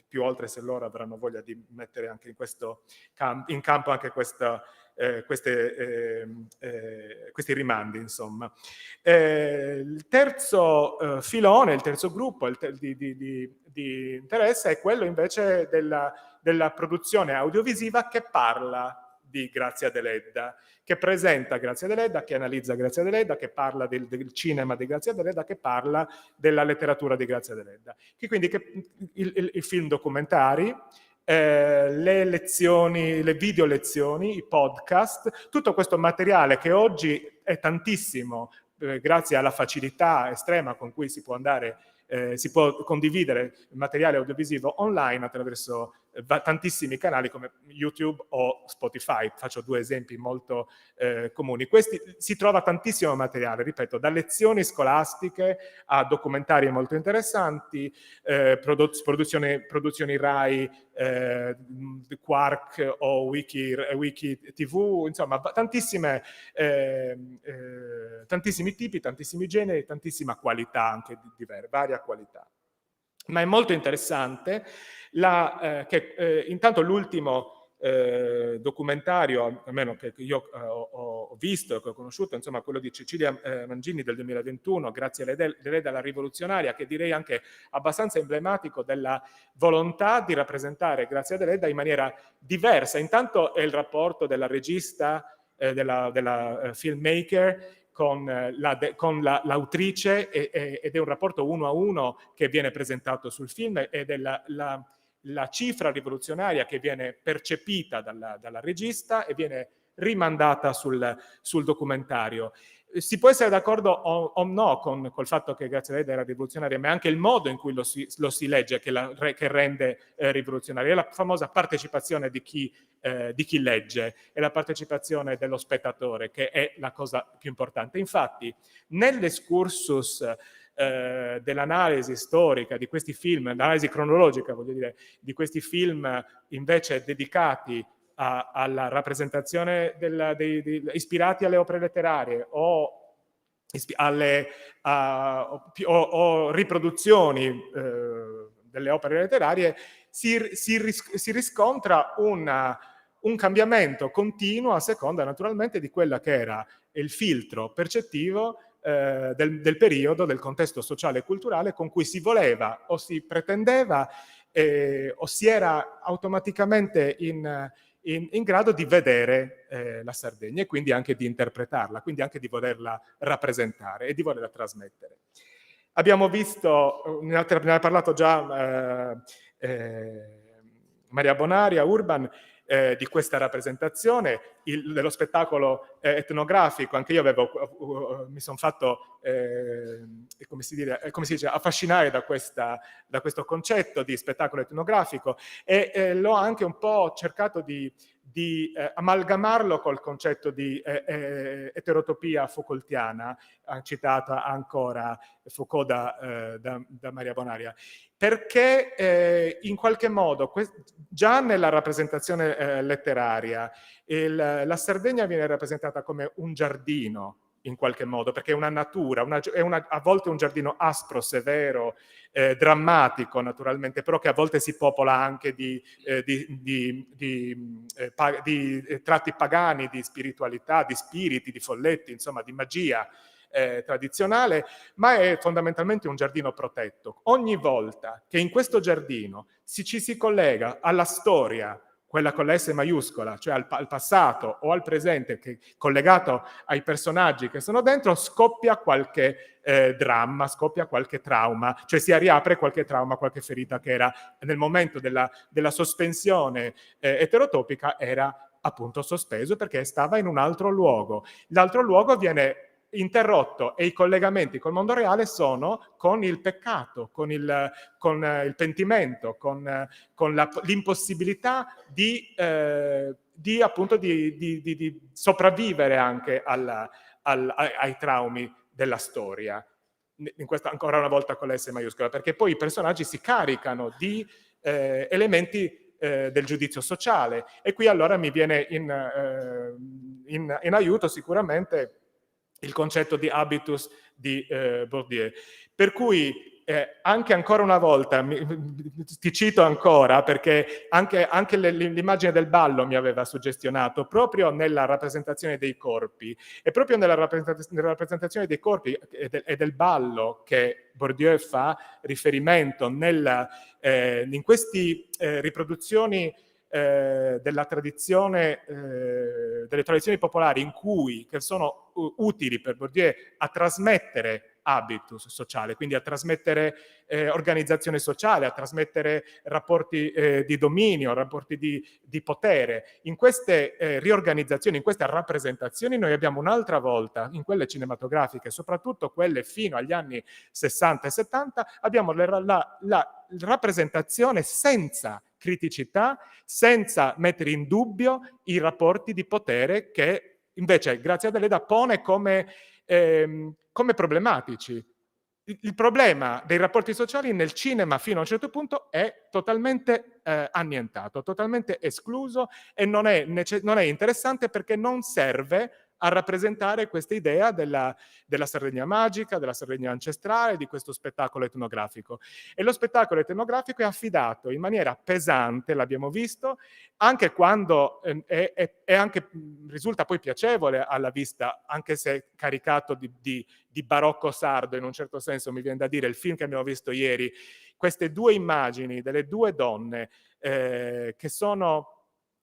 più oltre se loro avranno voglia di mettere anche in campo anche questi rimandi, insomma. Il terzo filone, il terzo gruppo di interesse è quello invece della produzione audiovisiva che parla di Grazia Deledda, che presenta Grazia Deledda, che analizza Grazia Deledda, che parla del cinema di Grazia Deledda, che parla della letteratura di Grazia Deledda. Quindi i film documentari, le lezioni, le video lezioni, i podcast, tutto questo materiale che oggi è tantissimo grazie alla facilità estrema con cui si può andare, si può condividere il materiale audiovisivo online attraverso tantissimi canali come YouTube o Spotify. Faccio 2 esempi molto comuni. Si trova tantissimo materiale, ripeto, da lezioni scolastiche a documentari molto interessanti, produzioni Rai, Quark o Wiki TV, insomma tantissimi tipi, tantissimi generi, tantissima qualità anche varia qualità. Ma è molto interessante che intanto l'ultimo documentario, almeno che io ho visto e che ho conosciuto, insomma quello di Cecilia Mangini del 2021, Grazia Deledda la rivoluzionaria, che direi anche abbastanza emblematico della volontà di rappresentare Grazia Deledda in maniera diversa. Intanto è il rapporto della regista, della filmmaker con l'autrice ed è un rapporto 1 a 1 che viene presentato sul film ed è la cifra rivoluzionaria che viene percepita dalla regista e viene rimandata sul documentario. Si può essere d'accordo o no col fatto che Grazia Deledda era rivoluzionaria, ma è anche il modo in cui lo si legge che rende rivoluzionaria. È la famosa partecipazione di chi legge, è la partecipazione dello spettatore che è la cosa più importante. Infatti, nell'excursus dell'analisi storica di questi film, l'analisi cronologica, voglio dire, di questi film invece dedicati alla rappresentazione ispirati alle opere letterarie o riproduzioni delle opere letterarie, si riscontra un cambiamento continuo a seconda naturalmente di quella che era il filtro percettivo del periodo, del contesto sociale e culturale con cui si voleva o si pretendeva o si era automaticamente in grado di vedere la Sardegna e quindi anche di interpretarla, quindi anche di volerla rappresentare e di volerla trasmettere. Abbiamo visto, ne ha parlato già Maria Bonaria, Urban, di questa rappresentazione, dello spettacolo etnografico. Anche io mi sono fatto, come si dice, affascinare da questo concetto di spettacolo etnografico e l'ho anche un po' cercato di amalgamarlo col concetto di eterotopia Foucaultiana, citata ancora Foucault da Maria Bonaria, perché in qualche modo già nella rappresentazione letteraria la Sardegna viene rappresentata come un giardino in qualche modo, perché è una natura, a volte un giardino aspro, severo, drammatico naturalmente, però che a volte si popola anche di tratti pagani, di spiritualità, di spiriti, di folletti, insomma di magia tradizionale, ma è fondamentalmente un giardino protetto. Ogni volta che in questo giardino ci si collega alla storia, quella con la S maiuscola, cioè al passato o al presente, collegato ai personaggi che sono dentro, scoppia qualche dramma, scoppia qualche trauma, cioè si riapre qualche trauma, qualche ferita che era nel momento della sospensione eterotopica era appunto sospeso perché stava in un altro luogo. L'altro luogo viene interrotto e i collegamenti col mondo reale sono con il peccato, con il pentimento, con l'impossibilità di sopravvivere anche ai traumi della storia. In questa ancora una volta con la S maiuscola, perché poi i personaggi si caricano di elementi del giudizio sociale e qui allora mi viene in aiuto sicuramente il concetto di habitus di Bourdieu. Per cui anche ancora una volta, ti cito ancora perché anche l'immagine del ballo mi aveva suggestionato proprio nella rappresentazione dei corpi e proprio nella rappresentazione dei corpi e del ballo che Bourdieu fa riferimento in queste riproduzioni delle tradizioni popolari che sono utili per Bourdieu a trasmettere habitus sociale, quindi a trasmettere organizzazione sociale, a trasmettere rapporti di dominio, rapporti di potere. In queste riorganizzazioni, in queste rappresentazioni noi abbiamo un'altra volta, in quelle cinematografiche, soprattutto quelle fino agli anni 60 e 70, abbiamo la rappresentazione senza criticità, senza mettere in dubbio i rapporti di potere che invece Grazia Deledda pone come problematici. Il problema dei rapporti sociali nel cinema fino a un certo punto è totalmente annientato, totalmente escluso e non è interessante perché non serve a rappresentare questa idea della Sardegna magica, della Sardegna ancestrale, di questo spettacolo etnografico. E lo spettacolo etnografico è affidato in maniera pesante, l'abbiamo visto, anche quando risulta poi piacevole alla vista, anche se caricato di barocco sardo, in un certo senso mi viene da dire, il film che abbiamo visto ieri, queste due immagini delle due donne che sono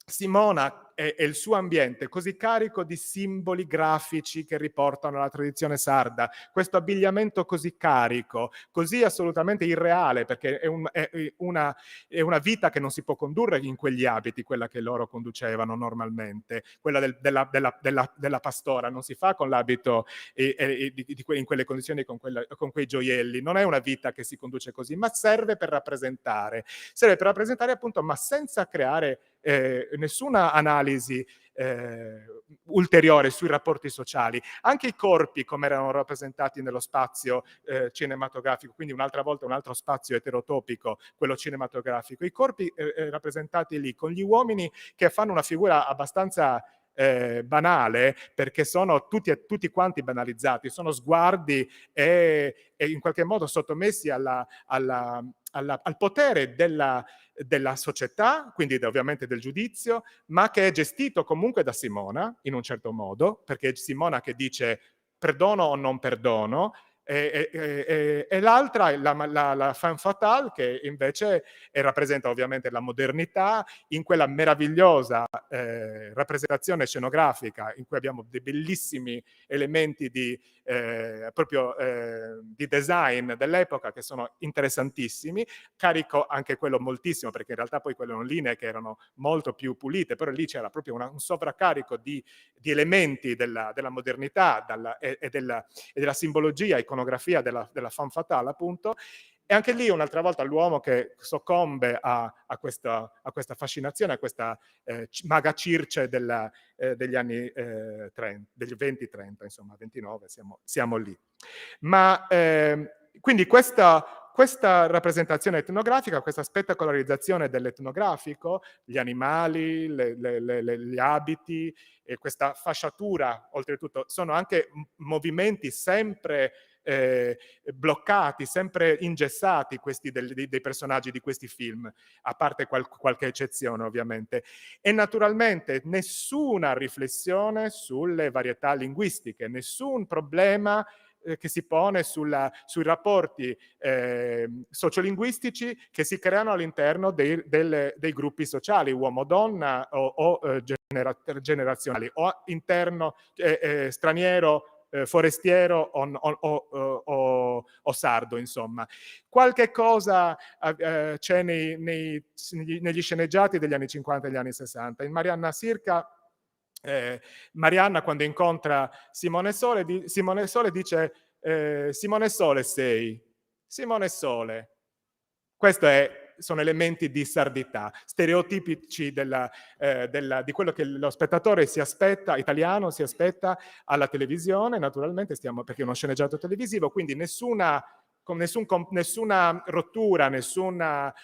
Simona e il suo ambiente così carico di simboli grafici che riportano alla tradizione sarda, questo abbigliamento così carico, così assolutamente irreale, perché è una vita che non si può condurre in quegli abiti, quella che loro conducevano normalmente, quella della pastora, non si fa con l'abito in quelle condizioni, con quei gioielli, non è una vita che si conduce così, ma serve per rappresentare appunto, ma senza creare nessuna analisi ulteriore sui rapporti sociali. Anche i corpi, come erano rappresentati nello spazio cinematografico, quindi un'altra volta un altro spazio eterotopico, quello cinematografico, i corpi rappresentati lì con gli uomini che fanno una figura abbastanza banale, perché sono tutti quanti banalizzati, sono sguardi e in qualche modo sottomessi al potere della società, quindi ovviamente del giudizio, ma che è gestito comunque da Simona in un certo modo, perché è Simona che dice perdono o non perdono, e l'altra, la femme fatale, che invece rappresenta ovviamente la modernità in quella meravigliosa rappresentazione scenografica in cui abbiamo dei bellissimi elementi di design dell'epoca che sono interessantissimi, carico anche quello moltissimo, perché in realtà poi quelle erano linee che erano molto più pulite, però lì c'era proprio un sovraccarico di elementi della modernità e della simbologia, iconografia della femme fatale, appunto. E anche lì un'altra volta l'uomo che soccombe a questa fascinazione, a questa maga Circe degli anni 30, degli 20-30, insomma 29, siamo lì. Ma quindi questa rappresentazione etnografica, questa spettacolarizzazione dell'etnografico, gli animali, gli abiti e questa fasciatura, oltretutto, sono anche movimenti sempre bloccati, sempre ingessati, questi dei personaggi di questi film, a parte qualche eccezione ovviamente. E naturalmente nessuna riflessione sulle varietà linguistiche, nessun problema che si pone sui rapporti sociolinguistici che si creano all'interno dei gruppi sociali, uomo-donna o generazionali, o interno straniero, forestiero o sardo, insomma. Qualche cosa c'è negli sceneggiati degli anni 50 e degli anni 60. In Marianna Sirca, Marianna, quando incontra Simone Sole dice Simone Sole sei, Simone Sole. Questo sono elementi di sardità, stereotipici di quello che lo spettatore italiano si aspetta alla televisione, naturalmente perché è uno sceneggiato televisivo, quindi nessuna rottura, nessuna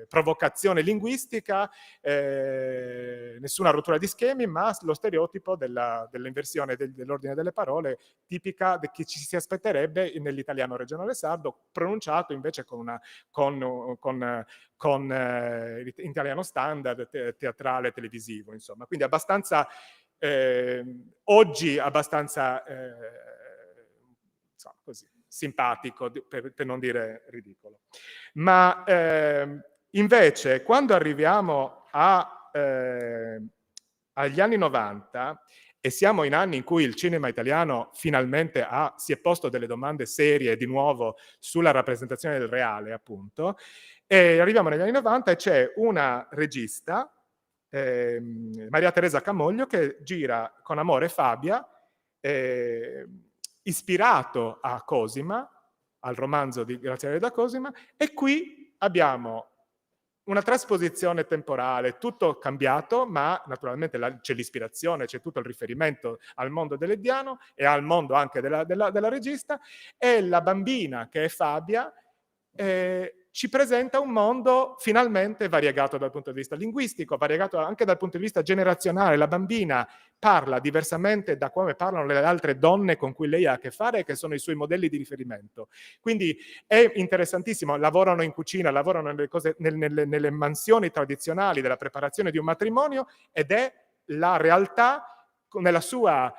provocazione linguistica, nessuna rottura di schemi, ma lo stereotipo dell'inversione dell'ordine delle parole tipica che ci si aspetterebbe nell'italiano regionale sardo, pronunciato invece con italiano standard, teatrale, televisivo, insomma. Quindi abbastanza oggi abbastanza insomma, così simpatico, per non dire ridicolo. Ma invece quando arriviamo agli anni 90 e siamo in anni in cui il cinema italiano finalmente si è posto delle domande serie di nuovo sulla rappresentazione del reale, appunto, e arriviamo negli anni 90 e c'è una regista, Maria Teresa Camoglio, che gira con Amore Fabia, ispirato a Cosima, al romanzo di Graziella da Cosima, e qui abbiamo una trasposizione temporale, tutto cambiato, ma naturalmente c'è l'ispirazione, c'è tutto il riferimento al mondo dell'Ediano e al mondo anche della regista, e la bambina, che è Fabia, ci presenta un mondo finalmente variegato dal punto di vista linguistico, variegato anche dal punto di vista generazionale. La bambina parla diversamente da come parlano le altre donne con cui lei ha a che fare, che sono i suoi modelli di riferimento. Quindi è interessantissimo, lavorano in cucina, lavorano nelle mansioni tradizionali della preparazione di un matrimonio, ed è la realtà nella sua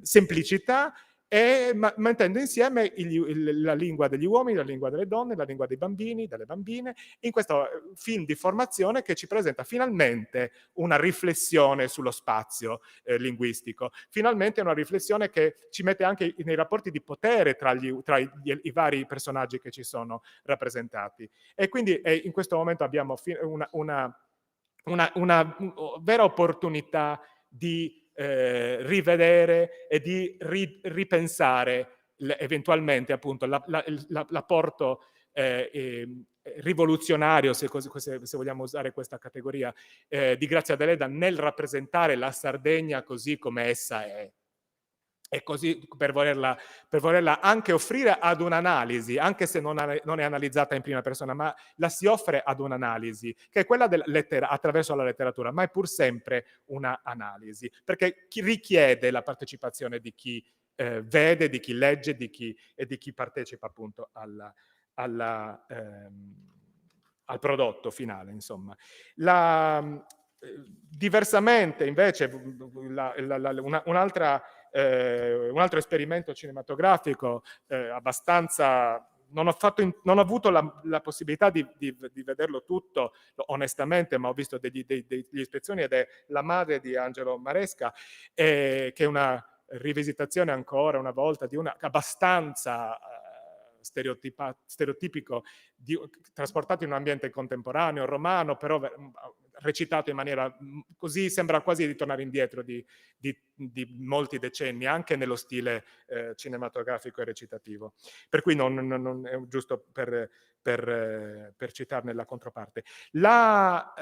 semplicità, e mettendo insieme la lingua degli uomini, la lingua delle donne, la lingua dei bambini, delle bambine, in questo film di formazione che ci presenta finalmente una riflessione sullo spazio linguistico, finalmente una riflessione che ci mette anche nei rapporti di potere tra i vari personaggi che ci sono rappresentati. E quindi in questo momento abbiamo una vera opportunità di rivedere e di ripensare eventualmente appunto l'apporto rivoluzionario, se vogliamo usare questa categoria, di Grazia Deledda nel rappresentare la Sardegna così come essa è. E così per volerla anche offrire ad un'analisi, anche se non è analizzata in prima persona, ma la si offre ad un'analisi, che è quella attraverso la letteratura, ma è pur sempre una analisi, perché richiede la partecipazione di chi vede, di chi legge e di chi partecipa appunto al prodotto finale, insomma. Diversamente, invece, un altro esperimento cinematografico abbastanza... Non ho avuto la possibilità di vederlo tutto onestamente, ma ho visto degli ispezioni, ed è La madre di Angelo Maresca, che è una rivisitazione ancora una volta di una abbastanza stereotipico, trasportato in un ambiente contemporaneo, romano, però recitato in maniera così, sembra quasi di tornare indietro di molti decenni, anche nello stile cinematografico e recitativo. Per cui non è giusto per citarne la controparte. La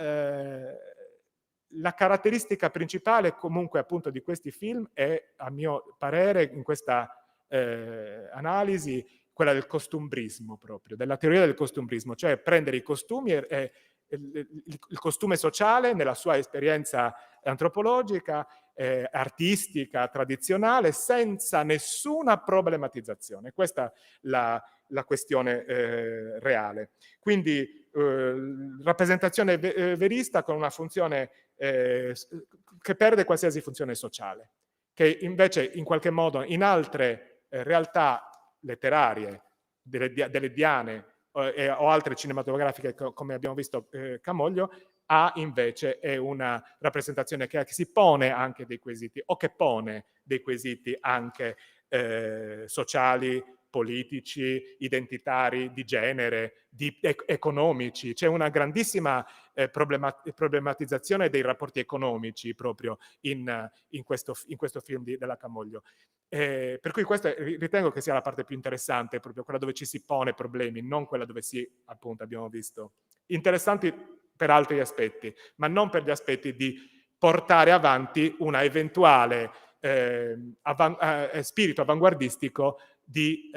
caratteristica principale comunque appunto di questi film è, a mio parere, in questa analisi, quella del costumbrismo proprio, della teoria del costumbrismo, cioè prendere i costumi e il costume sociale nella sua esperienza antropologica, artistica, tradizionale, senza nessuna problematizzazione. Questa è la questione reale. Quindi rappresentazione verista con una funzione che perde qualsiasi funzione sociale, che invece in qualche modo in altre realtà letterarie, delle diane o altre cinematografiche, come abbiamo visto Camoglio, invece è una rappresentazione che si pone anche dei quesiti, o che pone dei quesiti anche sociali, politici, identitari, di genere, economici. C'è una grandissima problematizzazione dei rapporti economici proprio in questo film della Camoglio. Per cui questa ritengo che sia la parte più interessante, proprio quella dove ci si pone problemi, non quella dove appunto abbiamo visto, interessanti per altri aspetti, ma non per gli aspetti di portare avanti una eventuale spirito avanguardistico di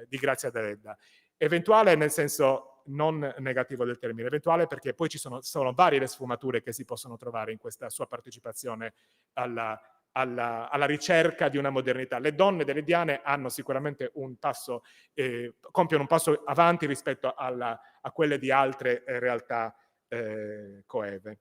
Grazia Deledda. Eventuale nel senso non negativo del termine, eventuale perché poi ci sono varie le sfumature che si possono trovare in questa sua partecipazione alla ricerca di una modernità. Le donne delle Diane hanno sicuramente compiono un passo avanti rispetto a quelle di altre realtà coeve.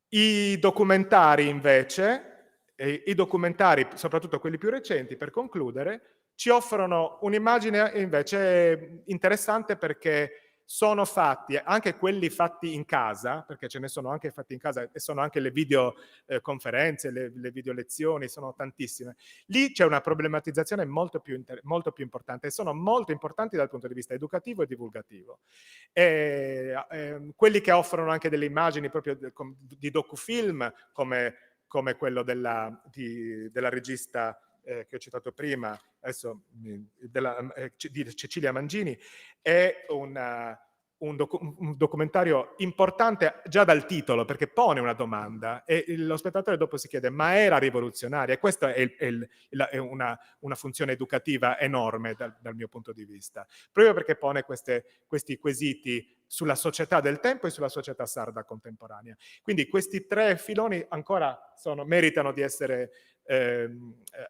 I documentari invece, i documentari, soprattutto quelli più recenti, per concludere, ci offrono un'immagine invece interessante, perché sono fatti, anche quelli fatti in casa, perché ce ne sono anche fatti in casa, e sono anche le videoconferenze, le video lezioni, sono tantissime. Lì c'è una problematizzazione molto più importante, e sono molto importanti dal punto di vista educativo e divulgativo. Quelli che offrono anche delle immagini proprio di docufilm, come quello della regista che ho citato prima, adesso di Cecilia Mangini, è un documentario importante già dal titolo, perché pone una domanda e lo spettatore dopo si chiede: ma era rivoluzionaria? E questa è una funzione educativa enorme dal mio punto di vista, proprio perché pone questi quesiti sulla società del tempo e sulla società sarda contemporanea. Quindi questi tre filoni ancora meritano di essere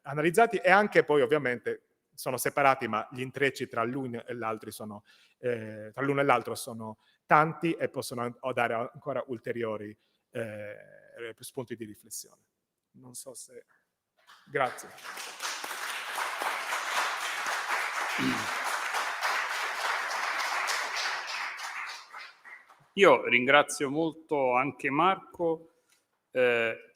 analizzati, e anche poi ovviamente sono separati, ma gli intrecci tra l'uno e l'altro sono tanti e possono dare ancora ulteriori spunti di riflessione. Non so se... Grazie. Io ringrazio molto anche Marco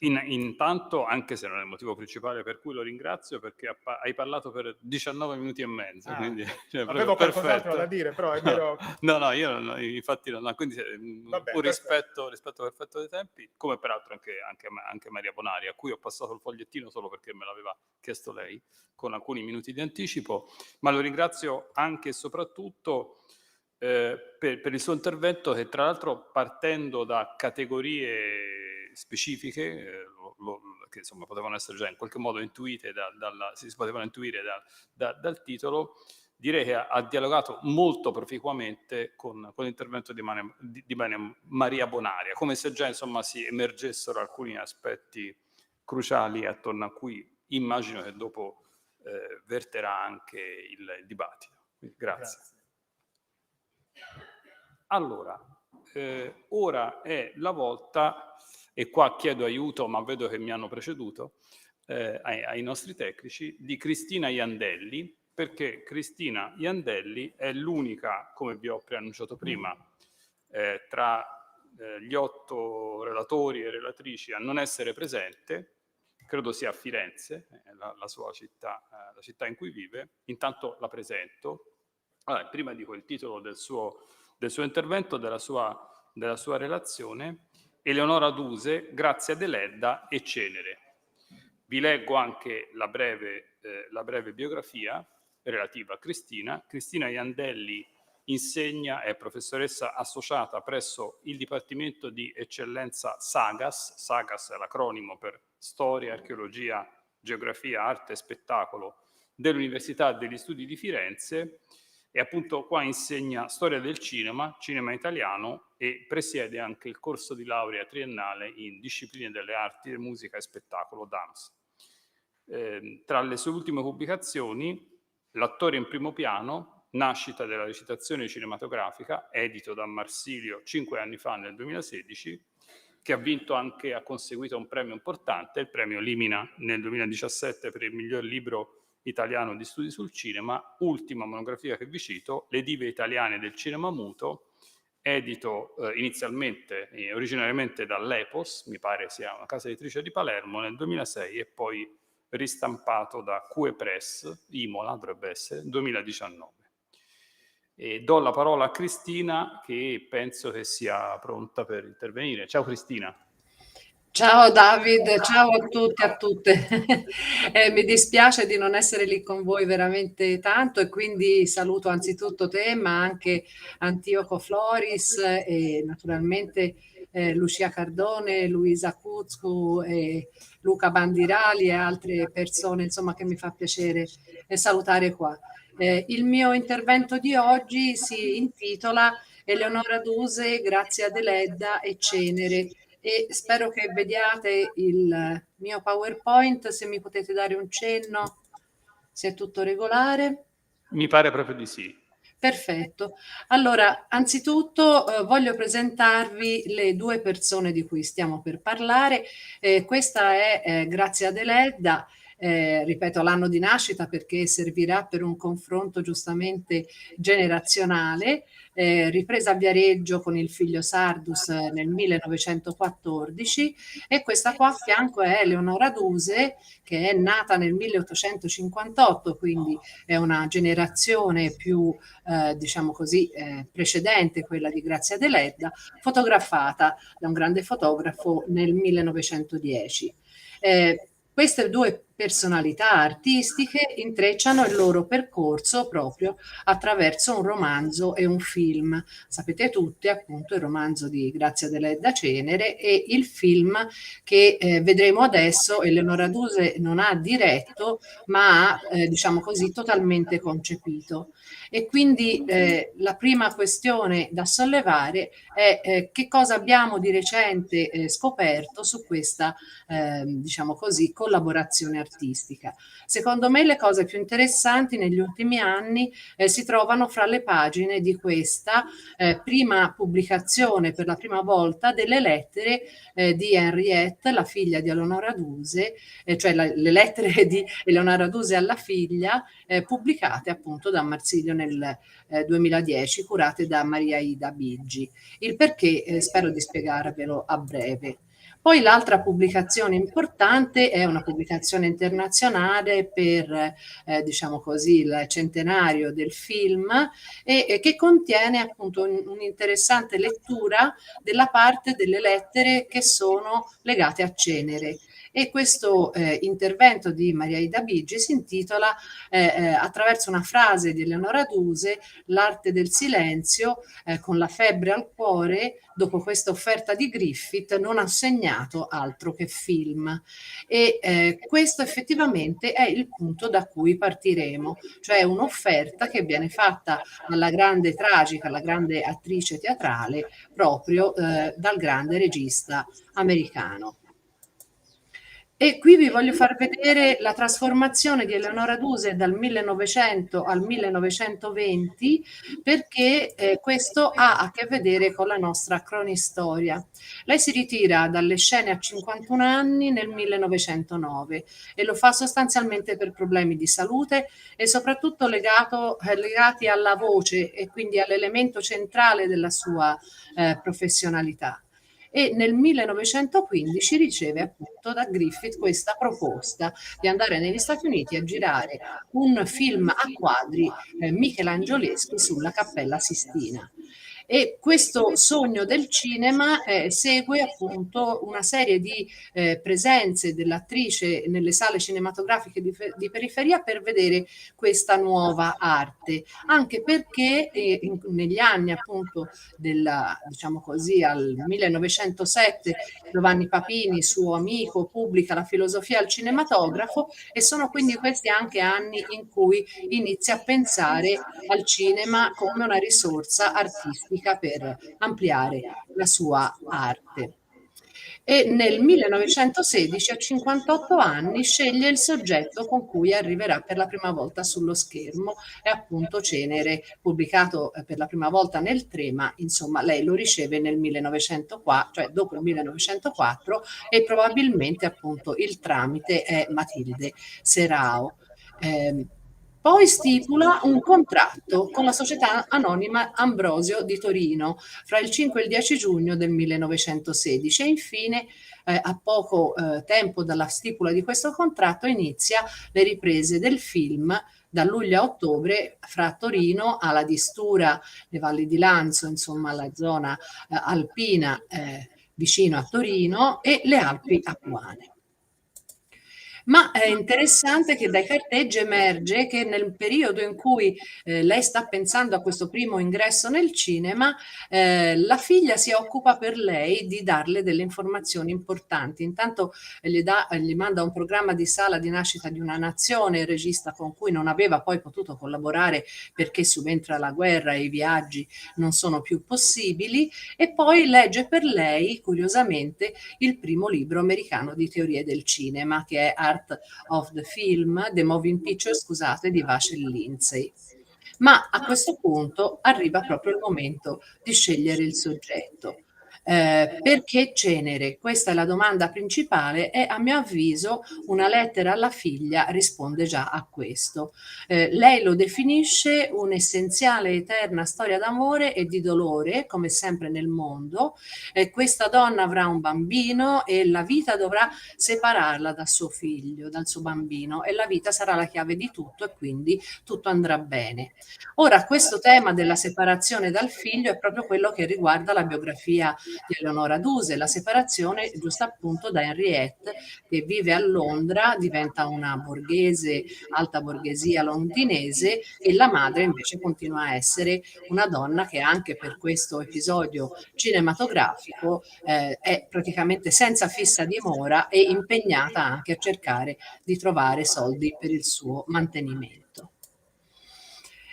Intanto, anche se non è il motivo principale per cui lo ringrazio, perché hai parlato per 19 minuti e mezzo, quindi cioè, avevo qualcos'altro perfetto. da dire, però è vero. No, io infatti no, quindi Vabbè, un rispetto perfetto dei tempi, come peraltro anche Maria Bonari, a cui ho passato il fogliettino solo perché me l'aveva chiesto lei, con alcuni minuti di anticipo, ma lo ringrazio anche e soprattutto per il suo intervento, che tra l'altro, partendo da categorie specifiche che insomma potevano essere già in qualche modo intuite si potevano intuire dal titolo, direi che ha dialogato molto proficuamente con l'intervento di Maria Bonaria, come se già insomma si emergessero alcuni aspetti cruciali attorno a cui immagino che dopo verterà anche il dibattito. Quindi, grazie. Allora, ora è la volta, e qua chiedo aiuto, ma vedo che mi hanno preceduto, ai nostri tecnici, di Cristina Iandelli, perché Cristina Iandelli è l'unica, come vi ho preannunciato prima, tra gli 8 relatori e relatrici a non essere presente. Credo sia a Firenze, la sua città, la città in cui vive. Intanto la presento. Allora, prima dico il titolo del suo intervento, della sua relazione. Eleonora Duse, Grazia Deledda e Cenere. Vi leggo anche la breve biografia relativa a Cristina. Cristina Iandelli insegna, è professoressa associata presso il Dipartimento di Eccellenza SAGAS. SAGAS è l'acronimo per Storia, Archeologia, Geografia, Arte e Spettacolo dell'Università degli Studi di Firenze, e appunto qua insegna storia del cinema italiano, e presiede anche il corso di laurea triennale in discipline delle arti, musica e spettacolo, DAMS. Tra le sue ultime pubblicazioni, L'attore in primo piano, nascita della recitazione cinematografica, edito da Marsilio 5 anni fa, nel 2016, che ha conseguito un premio importante, il premio Limina nel 2017 per il miglior libro italiano di studi sul cinema. Ultima monografia che vi cito, Le dive italiane del cinema muto, edito originariamente dall'Epos, mi pare sia una casa editrice di Palermo, nel 2006, e poi ristampato da QE Press, Imola dovrebbe essere, 2019. E do la parola a Cristina, che penso che sia pronta per intervenire. Ciao Cristina. Ciao David, ciao a tutti e a tutte. Mi dispiace di non essere lì con voi veramente tanto, e quindi saluto anzitutto te, ma anche Antioco Floris e naturalmente Lucia Cardone, Luisa Cuzcu e Luca Bandirali e altre persone, insomma, che mi fa piacere salutare qua. Il mio intervento di oggi si intitola Eleonora Duse, Grazia Deledda e Cenere, e spero che vediate il mio PowerPoint, se mi potete dare un cenno, se è tutto regolare. Mi pare proprio di sì. Perfetto. Allora, anzitutto voglio presentarvi le 2 persone di cui stiamo per parlare. Questa è Grazia Deledda, ripeto l'anno di nascita perché servirà per un confronto giustamente generazionale, ripresa a Viareggio con il figlio Sardus nel 1914, e questa qua a fianco è Eleonora Duse, che è nata nel 1858, quindi è una generazione più diciamo così precedente quella di Grazia Deledda, fotografata da un grande fotografo nel 1910. Queste 2 personalità artistiche intrecciano il loro percorso proprio attraverso un romanzo e un film. Sapete tutti appunto il romanzo di Grazia Deledda, Cenere, e il film che vedremo adesso Eleonora Duse non ha diretto, ma ha diciamo così totalmente concepito. E quindi la prima questione da sollevare è che cosa abbiamo di recente scoperto su questa diciamo così collaborazione artistica. Secondo me le cose più interessanti negli ultimi anni si trovano fra le pagine di questa prima pubblicazione, per la prima volta, delle lettere di Henriette, la figlia di Eleonora Duse, cioè le lettere di Eleonora Duse alla figlia, pubblicate appunto da Marsilio nel 2010, curate da Maria Ida Biggi. Il perché spero di spiegarvelo a breve. Poi l'altra pubblicazione importante è una pubblicazione internazionale per, diciamo così, il centenario del film e che contiene appunto un'interessante lettura della parte delle lettere che sono legate a Cenere. E questo intervento di Maria Ida Biggi si intitola attraverso una frase di Eleonora Duse, l'arte del silenzio, con la febbre al cuore, dopo questa offerta di Griffith non ha segnato altro che film. E questo effettivamente è il punto da cui partiremo, cioè un'offerta che viene fatta alla grande tragica, alla grande attrice teatrale, proprio dal grande regista americano. E qui vi voglio far vedere la trasformazione di Eleonora Duse dal 1900 al 1920, perché questo ha a che vedere con la nostra cronistoria. Lei si ritira dalle scene a 51 anni nel 1909 e lo fa sostanzialmente per problemi di salute e soprattutto legati alla voce e quindi all'elemento centrale della sua professionalità. E nel 1915 riceve appunto da Griffith questa proposta di andare negli Stati Uniti a girare un film a quadri michelangioleschi sulla Cappella Sistina. E questo sogno del cinema segue appunto una serie di presenze dell'attrice nelle sale cinematografiche di periferia per vedere questa nuova arte, anche perché negli anni appunto diciamo così, al 1907 Giovanni Papini, suo amico, pubblica La filosofia al cinematografo e sono quindi questi anche anni in cui inizia a pensare al cinema come una risorsa artistica per ampliare la sua arte. E nel 1916, a 58 anni, sceglie il soggetto con cui arriverà per la prima volta sullo schermo, è appunto Cenere, pubblicato per la prima volta nel Trema, insomma lei lo riceve nel 1904, cioè dopo il 1904, e probabilmente appunto il tramite è Matilde Serao. Poi stipula un contratto con la società anonima Ambrosio di Torino fra il 5 e il 10 giugno del 1916 e infine a poco tempo dalla stipula di questo contratto inizia le riprese del film da luglio a ottobre fra Torino alla Distura, le valli di Lanzo, insomma la zona alpina vicino a Torino e le Alpi Apuane. Ma è interessante che dai carteggi emerge che nel periodo in cui lei sta pensando a questo primo ingresso nel cinema, la figlia si occupa per lei di darle delle informazioni importanti. Intanto gli manda un programma di sala di nascita di una nazione, il regista con cui non aveva poi potuto collaborare perché subentra la guerra e i viaggi non sono più possibili, e poi legge per lei, curiosamente, il primo libro americano di teorie del cinema, che è Art of the Film, The Moving Picture, scusate, di Vachel Lindsay. Ma a questo punto arriva proprio il momento di scegliere il soggetto. Perché Cenere? Questa è la domanda principale e a mio avviso una lettera alla figlia risponde già a questo. Lei lo definisce un'essenziale eterna storia d'amore e di dolore, come sempre nel mondo. Questa donna avrà un bambino e la vita dovrà separarla dal suo figlio, dal suo bambino, e la vita sarà la chiave di tutto e quindi tutto andrà bene. Ora, questo tema della separazione dal figlio è proprio quello che riguarda la biografia di Eleonora Duse, la separazione giusto appunto da Henriette, che vive a Londra, diventa una borghese, alta borghesia londinese, e la madre invece continua a essere una donna che anche per questo episodio cinematografico è praticamente senza fissa dimora e impegnata anche a cercare di trovare soldi per il suo mantenimento.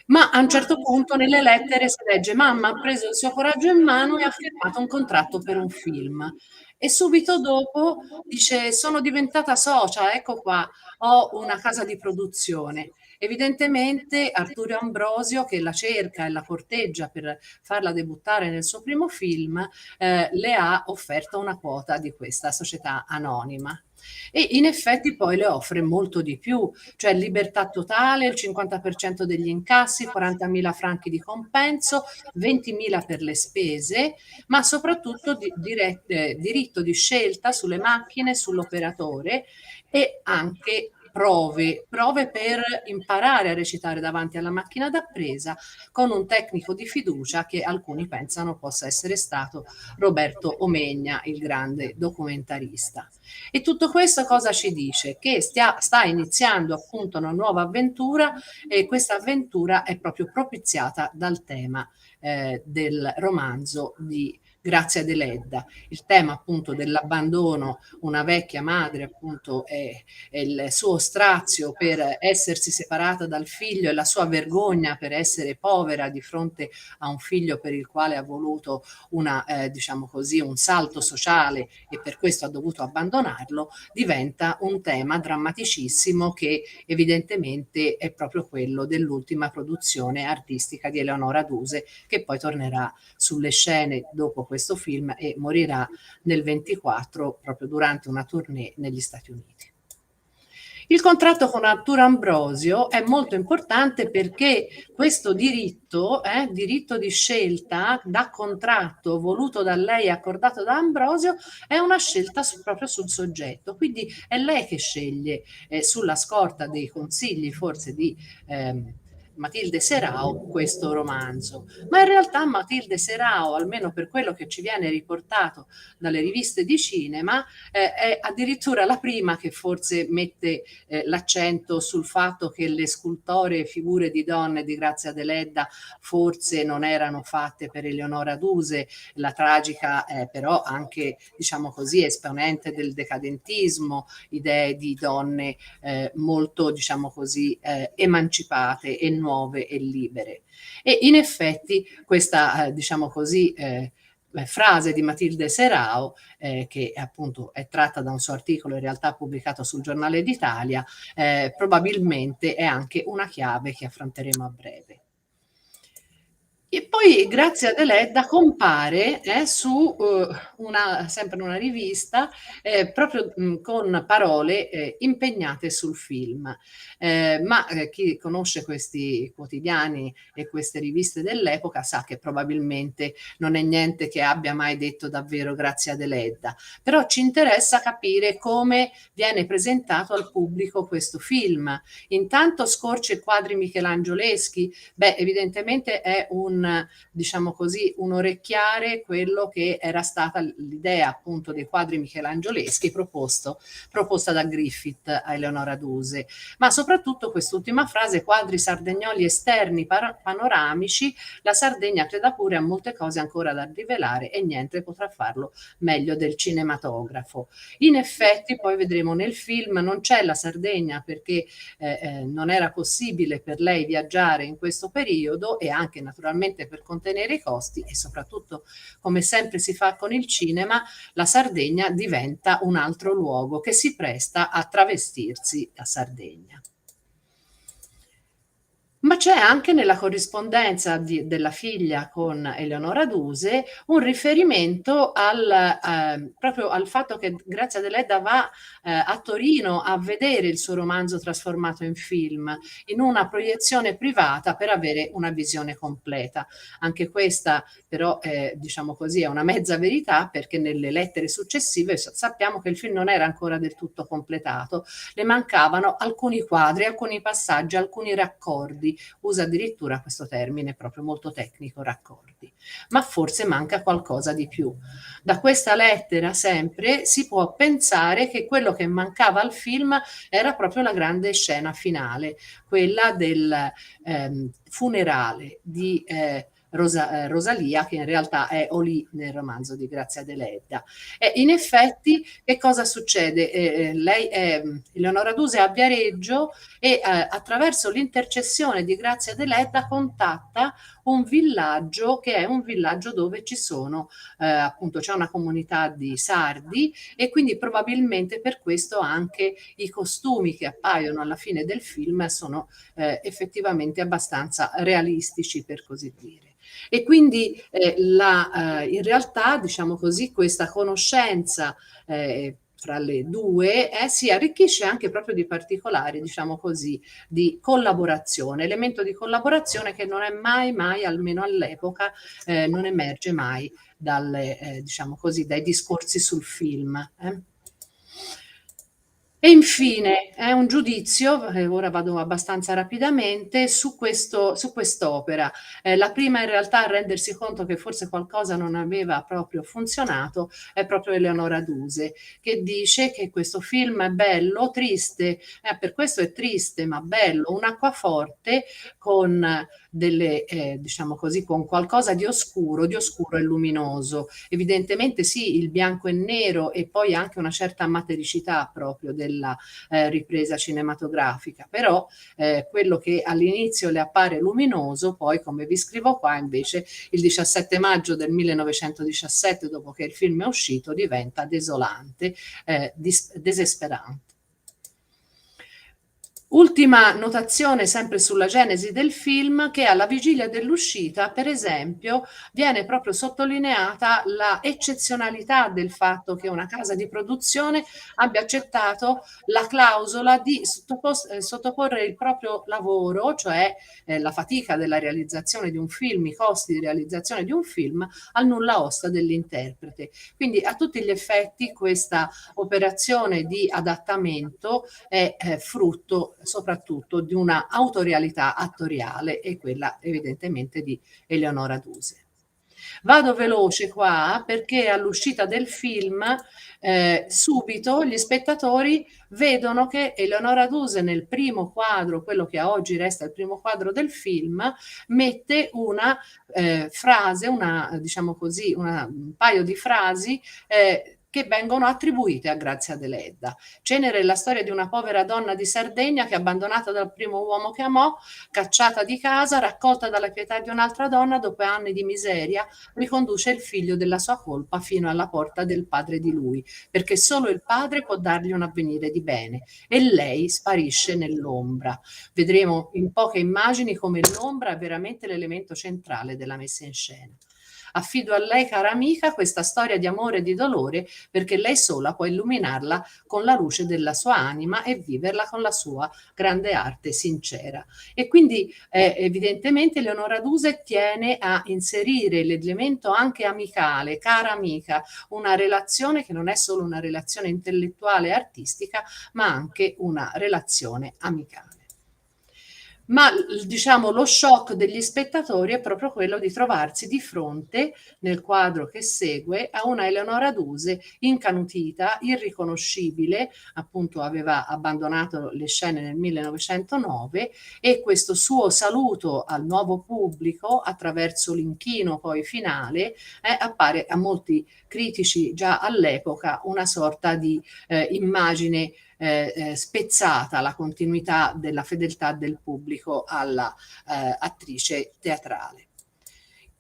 Ma a un certo punto nelle lettere si legge: mamma ha preso il suo coraggio in mano e ha firmato un contratto per un film. E subito dopo dice: sono diventata socia, ecco qua, ho una casa di produzione. Evidentemente Arturo Ambrosio, che la cerca e la corteggia per farla debuttare nel suo primo film, le ha offerto una quota di questa società anonima. E in effetti poi le offre molto di più, cioè libertà totale, il 50% degli incassi, 40.000 franchi di compenso, 20.000 per le spese, ma soprattutto diritto diritto di scelta sulle macchine, sull'operatore e anche prove per imparare a recitare davanti alla macchina da presa con un tecnico di fiducia che alcuni pensano possa essere stato Roberto Omegna, il grande documentarista. E tutto questo cosa ci dice? Che sta iniziando appunto una nuova avventura, e questa avventura è proprio propiziata dal tema del romanzo di Grazia Deledda, il tema appunto dell'abbandono, una vecchia madre appunto e il suo strazio per essersi separata dal figlio e la sua vergogna per essere povera di fronte a un figlio per il quale ha voluto diciamo così, un salto sociale e per questo ha dovuto abbandonarlo, diventa un tema drammaticissimo che evidentemente è proprio quello dell'ultima produzione artistica di Eleonora Duse, che poi tornerà sulle scene dopo questo film e morirà nel 24 proprio durante una tournée negli Stati Uniti. Il contratto con Arturo Ambrosio è molto importante perché questo diritto di scelta da contratto voluto da lei e accordato da Ambrosio è una scelta proprio sul soggetto, quindi è lei che sceglie sulla scorta dei consigli forse di Matilde Serao questo romanzo, ma in realtà Matilde Serao, almeno per quello che ci viene riportato dalle riviste di cinema, è addirittura la prima che forse mette l'accento sul fatto che le scultoree figure di donne di Grazia Deledda forse non erano fatte per Eleonora Duse, la tragica però anche diciamo così esponente del decadentismo, idee di donne molto diciamo così emancipate e nuove e libere. E in effetti questa diciamo così frase di Matilde Serao, che appunto è tratta da un suo articolo in realtà pubblicato sul Giornale d'Italia, probabilmente è anche una chiave che affronteremo a breve. E poi Grazia Deledda compare su sempre una rivista proprio con parole impegnate sul film. Ma chi conosce questi quotidiani e queste riviste dell'epoca sa che probabilmente non è niente che abbia mai detto davvero Grazia Deledda, però ci interessa capire come viene presentato al pubblico questo film. Intanto scorce i quadri michelangioleschi, evidentemente è diciamo così, un orecchiare quello che era stata l'idea appunto dei quadri michelangioleschi proposta da Griffith a Eleonora Duse, ma soprattutto quest'ultima frase, quadri sardegnoli esterni panoramici, la Sardegna creda pure a molte cose ancora da rivelare e niente potrà farlo meglio del cinematografo. In effetti poi vedremo nel film non c'è la Sardegna perché non era possibile per lei viaggiare in questo periodo e anche naturalmente per contenere i costi e soprattutto come sempre si fa con il cinema la Sardegna diventa un altro luogo che si presta a travestirsi da Sardegna. Ma c'è anche nella corrispondenza della figlia con Eleonora Duse un riferimento proprio al fatto che Grazia Deledda va a Torino a vedere il suo romanzo trasformato in film, in una proiezione privata per avere una visione completa. Anche questa però diciamo così è una mezza verità perché nelle lettere successive sappiamo che il film non era ancora del tutto completato, le mancavano alcuni quadri, alcuni passaggi, alcuni raccordi. Usa addirittura questo termine proprio molto tecnico, raccordi, ma forse manca qualcosa di più. Da questa lettera sempre si può pensare che quello che mancava al film era proprio la grande scena finale, quella del funerale di Rosalia, che in realtà è Olì nel romanzo di Grazia Deledda. E in effetti che cosa succede? Eleonora Duse è a Viareggio e attraverso l'intercessione di Grazia Deledda contatta un villaggio che è un villaggio dove ci sono appunto c'è una comunità di sardi e quindi probabilmente per questo anche i costumi che appaiono alla fine del film sono effettivamente abbastanza realistici per così dire. E quindi in realtà, diciamo così, questa conoscenza fra le due, si arricchisce anche proprio di particolari, diciamo così, di collaborazione, elemento di collaborazione che non è mai, almeno all'epoca, non emerge mai dalle, diciamo così, dai discorsi sul film. E infine è un giudizio, ora vado abbastanza rapidamente, su quest'opera. La prima in realtà a rendersi conto che forse qualcosa non aveva proprio funzionato è proprio Eleonora Duse, che dice che questo film è bello, triste, per questo è triste ma bello, un acquaforte con delle, diciamo così, con qualcosa di oscuro e luminoso. Evidentemente sì, il bianco e nero e poi anche una certa matericità proprio della ripresa cinematografica, però quello che all'inizio le appare luminoso, poi come vi scrivo qua, invece il 17 maggio del 1917, dopo che il film è uscito, diventa desolante, desesperante. Ultima notazione sempre sulla genesi del film, che alla vigilia dell'uscita, per esempio, viene proprio sottolineata la eccezionalità del fatto che una casa di produzione abbia accettato la clausola di sottoporre il proprio lavoro, cioè la fatica della realizzazione di un film, i costi di realizzazione di un film, al nulla osta dell'interprete. Quindi a tutti gli effetti questa operazione di adattamento è frutto soprattutto di una autorialità attoriale, e quella evidentemente di Eleonora Duse. Vado veloce qua perché all'uscita del film subito gli spettatori vedono che Eleonora Duse nel primo quadro, quello che a oggi resta il primo quadro del film, mette una frase, diciamo così, un paio di frasi che vengono attribuite a Grazia Deledda. Cenere è la storia di una povera donna di Sardegna che, abbandonata dal primo uomo che amò, cacciata di casa, raccolta dalla pietà di un'altra donna, dopo anni di miseria, riconduce il figlio della sua colpa fino alla porta del padre di lui, perché solo il padre può dargli un avvenire di bene, e lei sparisce nell'ombra. Vedremo in poche immagini come l'ombra è veramente l'elemento centrale della messa in scena. Affido a lei, cara amica, questa storia di amore e di dolore, perché lei sola può illuminarla con la luce della sua anima e viverla con la sua grande arte sincera. E quindi evidentemente Eleonora Duse tiene a inserire l'elemento anche amicale, cara amica, una relazione che non è solo una relazione intellettuale e artistica, ma anche una relazione amicale. Ma diciamo lo shock degli spettatori è proprio quello di trovarsi di fronte, nel quadro che segue, a una Eleonora Duse incanutita, irriconoscibile, appunto aveva abbandonato le scene nel 1909, e questo suo saluto al nuovo pubblico attraverso l'inchino poi finale appare a molti critici già all'epoca una sorta di immagine spezzata, la continuità della fedeltà del pubblico alla attrice teatrale.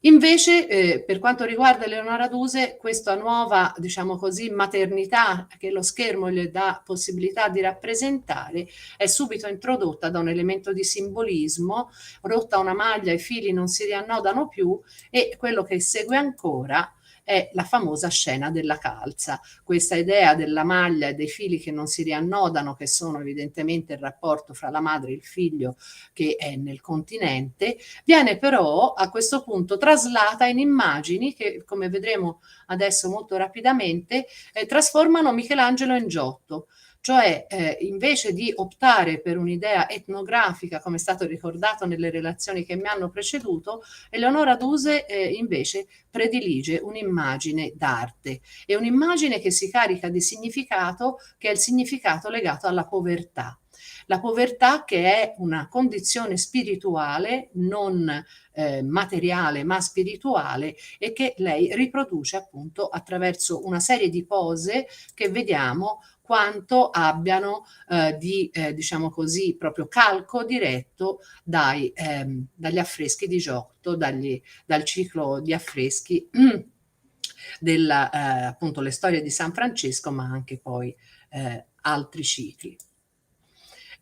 Invece, per quanto riguarda Eleonora Duse, questa nuova, diciamo così, maternità che lo schermo le dà possibilità di rappresentare è subito introdotta da un elemento di simbolismo, rotta una maglia, i fili non si riannodano più, e quello che segue ancora è la famosa scena della calza. Questa idea della maglia e dei fili che non si riannodano, che sono evidentemente il rapporto fra la madre e il figlio che è nel continente, viene però a questo punto traslata in immagini che, come vedremo adesso molto rapidamente, trasformano Michelangelo in Giotto. Cioè invece di optare per un'idea etnografica, come è stato ricordato nelle relazioni che mi hanno preceduto, Eleonora Duse invece predilige un'immagine d'arte, e un'immagine che si carica di significato, che è il significato legato alla povertà. La povertà, che è una condizione spirituale, non materiale ma spirituale, e che lei riproduce appunto attraverso una serie di pose che vediamo quanto abbiano diciamo così, proprio calco diretto dagli affreschi di Giotto, dal ciclo di affreschi appunto le storie di San Francesco, ma anche poi altri cicli.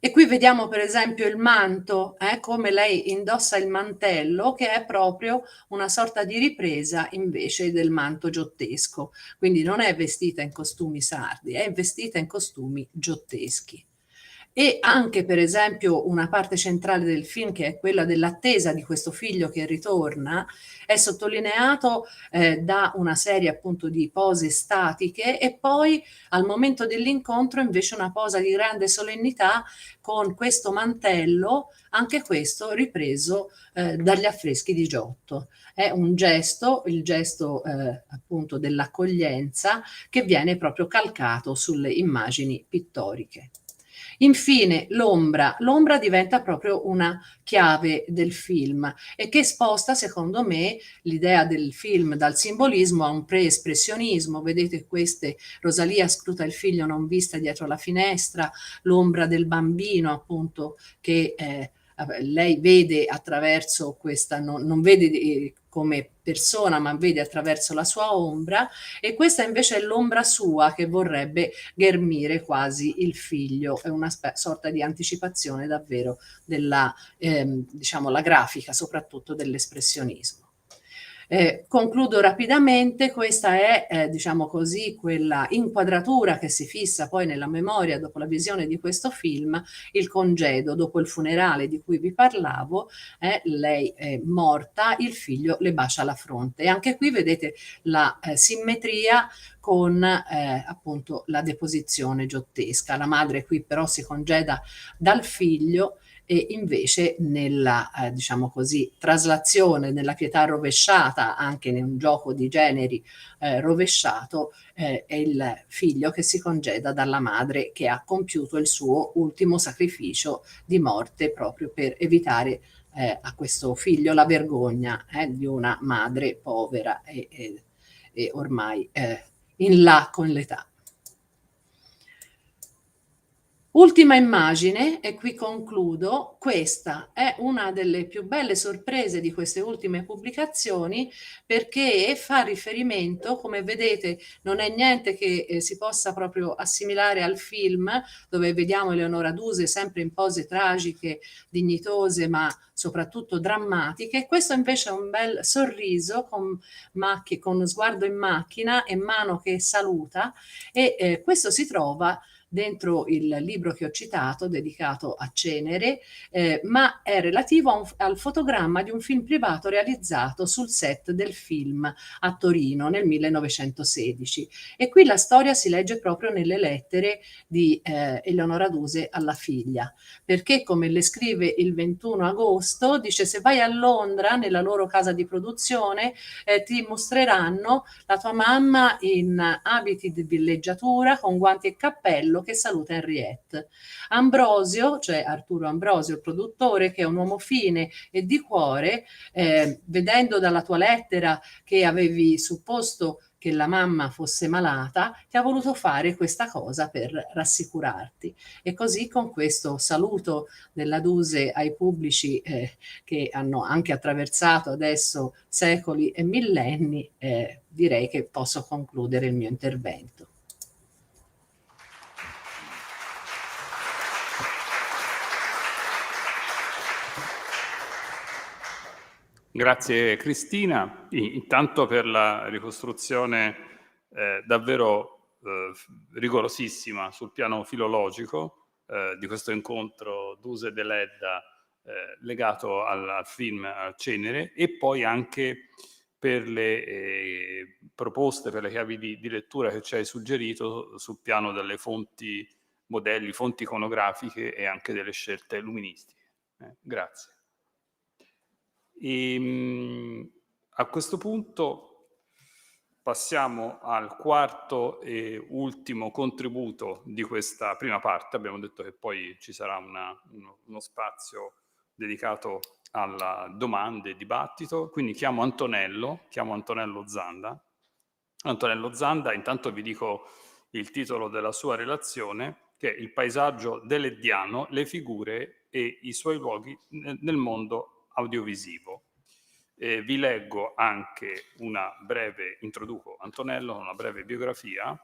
E qui vediamo per esempio il manto, come lei indossa il mantello, che è proprio una sorta di ripresa invece del manto giottesco. Quindi non è vestita in costumi sardi, è vestita in costumi giotteschi. E anche per esempio una parte centrale del film, che è quella dell'attesa di questo figlio che ritorna, è sottolineato da una serie appunto di pose statiche, e poi al momento dell'incontro invece una posa di grande solennità con questo mantello, anche questo ripreso dagli affreschi di Giotto. È un gesto, il gesto appunto dell'accoglienza, che viene proprio calcato sulle immagini pittoriche. Infine l'ombra diventa proprio una chiave del film, e che sposta secondo me l'idea del film dal simbolismo a un pre-espressionismo. Vedete queste, Rosalia scruta il figlio non vista dietro la finestra, l'ombra del bambino appunto che lei vede attraverso questa, non vede come persona, ma vede attraverso la sua ombra, e questa invece è l'ombra sua che vorrebbe ghermire quasi il figlio. È una sorta di anticipazione davvero della, diciamo, la grafica, soprattutto dell'espressionismo. Concludo rapidamente. Questa è, diciamo così, quella inquadratura che si fissa poi nella memoria dopo la visione di questo film, il congedo, dopo il funerale di cui vi parlavo, lei è morta, il figlio le bacia la fronte. E anche qui vedete la simmetria con appunto la deposizione giottesca. La madre qui però si congeda dal figlio, e invece nella, diciamo così, traslazione, nella pietà rovesciata, anche in un gioco di generi rovesciato, è il figlio che si congeda dalla madre, che ha compiuto il suo ultimo sacrificio di morte proprio per evitare a questo figlio la vergogna di una madre povera e ormai in là con l'età. Ultima immagine, e qui concludo. Questa è una delle più belle sorprese di queste ultime pubblicazioni, perché fa riferimento, come vedete, non è niente che si possa proprio assimilare al film, dove vediamo Eleonora Duse sempre in pose tragiche, dignitose, ma soprattutto drammatiche. Questo invece è un bel sorriso con sguardo in macchina e mano che saluta, e questo si trova dentro il libro che ho citato, dedicato a Cenere, ma è relativo al fotogramma di un film privato realizzato sul set del film a Torino nel 1916. E qui la storia si legge proprio nelle lettere di Eleonora Duse alla figlia, perché, come le scrive il 21 agosto, dice: se vai a Londra, nella loro casa di produzione, ti mostreranno la tua mamma in abiti di villeggiatura, con guanti e cappello, che saluta Henriette. Ambrosio, cioè Arturo Ambrosio, il produttore, che è un uomo fine e di cuore, vedendo dalla tua lettera che avevi supposto che la mamma fosse malata, ti ha voluto fare questa cosa per rassicurarti. E così, con questo saluto della Duse ai pubblici che hanno anche attraversato adesso secoli e millenni, direi che posso concludere il mio intervento. Grazie Cristina, intanto per la ricostruzione davvero rigorosissima sul piano filologico di questo incontro Duse de Ledda legato al film Cenere, e poi anche per le proposte, per le chiavi di lettura che ci hai suggerito sul piano delle fonti modelli, fonti iconografiche e anche delle scelte luministiche. Grazie. A questo punto passiamo al quarto e ultimo contributo di questa prima parte. Abbiamo detto che poi ci sarà uno spazio dedicato alla domande e dibattito, quindi chiamo Antonello Zanda. Antonello Zanda, intanto vi dico il titolo della sua relazione, che è Il paesaggio deleddiano, le figure e i suoi luoghi nel mondo audiovisivo. Vi leggo anche introduco Antonello con una breve biografia.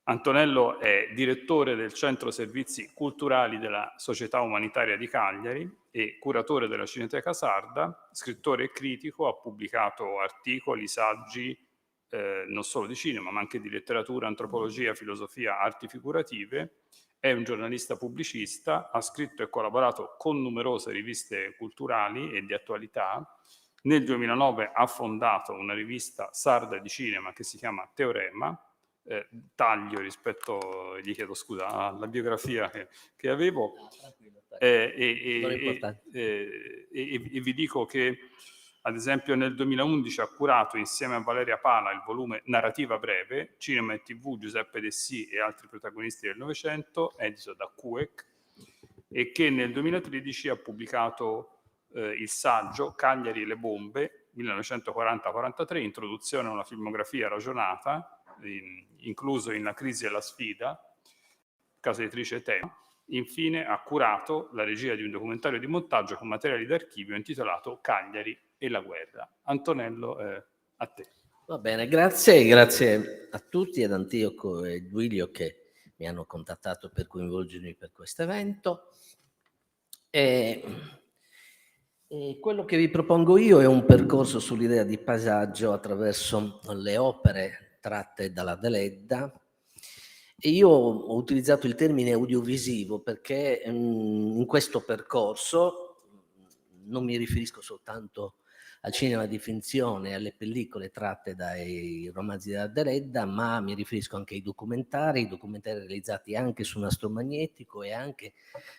Antonello è direttore del Centro Servizi Culturali della Società Umanitaria di Cagliari e curatore della Cineteca Sarda, scrittore e critico, ha pubblicato articoli, saggi, non solo di cinema, ma anche di letteratura, antropologia, filosofia, arti figurative. È un giornalista pubblicista, ha scritto e collaborato con numerose riviste culturali e di attualità. Nel 2009 ha fondato una rivista sarda di cinema che si chiama Teorema. Taglio rispetto, gli chiedo scusa, alla biografia che avevo, e vi dico che ad esempio nel 2011 ha curato insieme a Valeria Pala il volume Narrativa breve, Cinema e TV, Giuseppe Dessì e altri protagonisti del Novecento, edito da CUEC, e che nel 2013 ha pubblicato il saggio Cagliari e le bombe, 1940-43, introduzione a una filmografia ragionata, incluso in La crisi e la sfida, casa editrice Tema. Infine ha curato la regia di un documentario di montaggio con materiali d'archivio intitolato Cagliari e la guerra. Antonello, a te. Va bene, grazie a tutti, ad Antioco e Duilio che mi hanno contattato per coinvolgermi per questo evento. E quello che vi propongo io è un percorso sull'idea di paesaggio attraverso le opere tratte dalla Deledda, e io ho utilizzato il termine audiovisivo perché in questo percorso non mi riferisco soltanto al cinema di finzione, alle pellicole tratte dai romanzi della Deledda, ma mi riferisco anche ai documentari realizzati anche su nastro magnetico e anche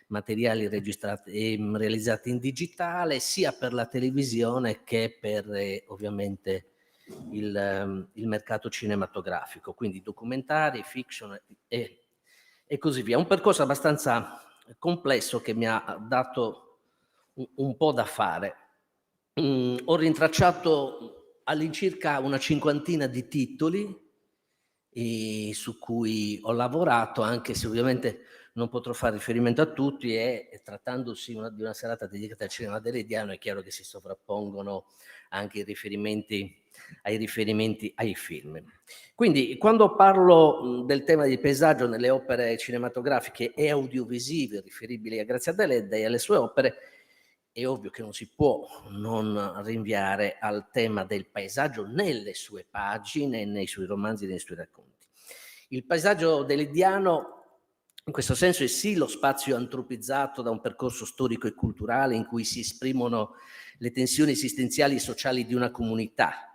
materiali registrati e realizzati in digitale, sia per la televisione che per ovviamente il mercato cinematografico, quindi documentari, fiction e così via. Un percorso abbastanza complesso che mi ha dato un po' da fare. Ho rintracciato all'incirca una cinquantina di titoli su cui ho lavorato, anche se ovviamente non potrò fare riferimento a tutti, e trattandosi di una serata dedicata al cinema deleidiano è chiaro che si sovrappongono anche ai riferimenti ai film. Quindi quando parlo del tema di paesaggio nelle opere cinematografiche e audiovisive riferibili a Grazia Deledda e alle sue opere, è ovvio che non si può non rinviare al tema del paesaggio nelle sue pagine, nei suoi romanzi e nei suoi racconti. Il paesaggio deleddiano in questo senso è sì lo spazio antropizzato da un percorso storico e culturale in cui si esprimono le tensioni esistenziali e sociali di una comunità,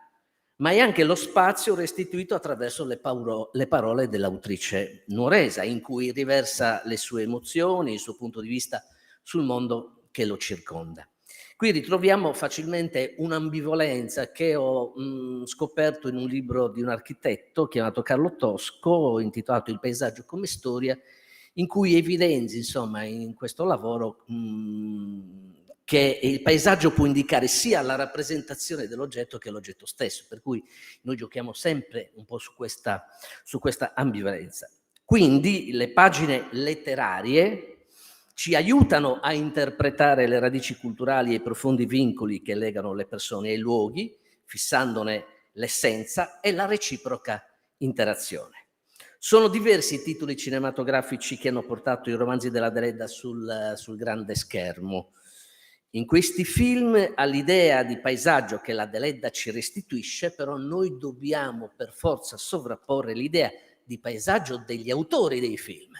ma è anche lo spazio restituito attraverso le parole dell'autrice nuoresa, in cui riversa le sue emozioni, il suo punto di vista sul mondo che lo circonda. Qui ritroviamo facilmente un'ambivalenza che ho scoperto in un libro di un architetto chiamato Carlo Tosco, intitolato Il paesaggio come storia, in cui evidenzia, insomma, in questo lavoro che il paesaggio può indicare sia la rappresentazione dell'oggetto che l'oggetto stesso, per cui noi giochiamo sempre un po' su questa ambivalenza. Quindi le pagine letterarie ci aiutano a interpretare le radici culturali e i profondi vincoli che legano le persone ai luoghi, fissandone l'essenza e la reciproca interazione. Sono diversi i titoli cinematografici che hanno portato i romanzi della Deledda sul grande schermo. In questi film, all'idea di paesaggio che la Deledda ci restituisce, però noi dobbiamo per forza sovrapporre l'idea di paesaggio degli autori dei film,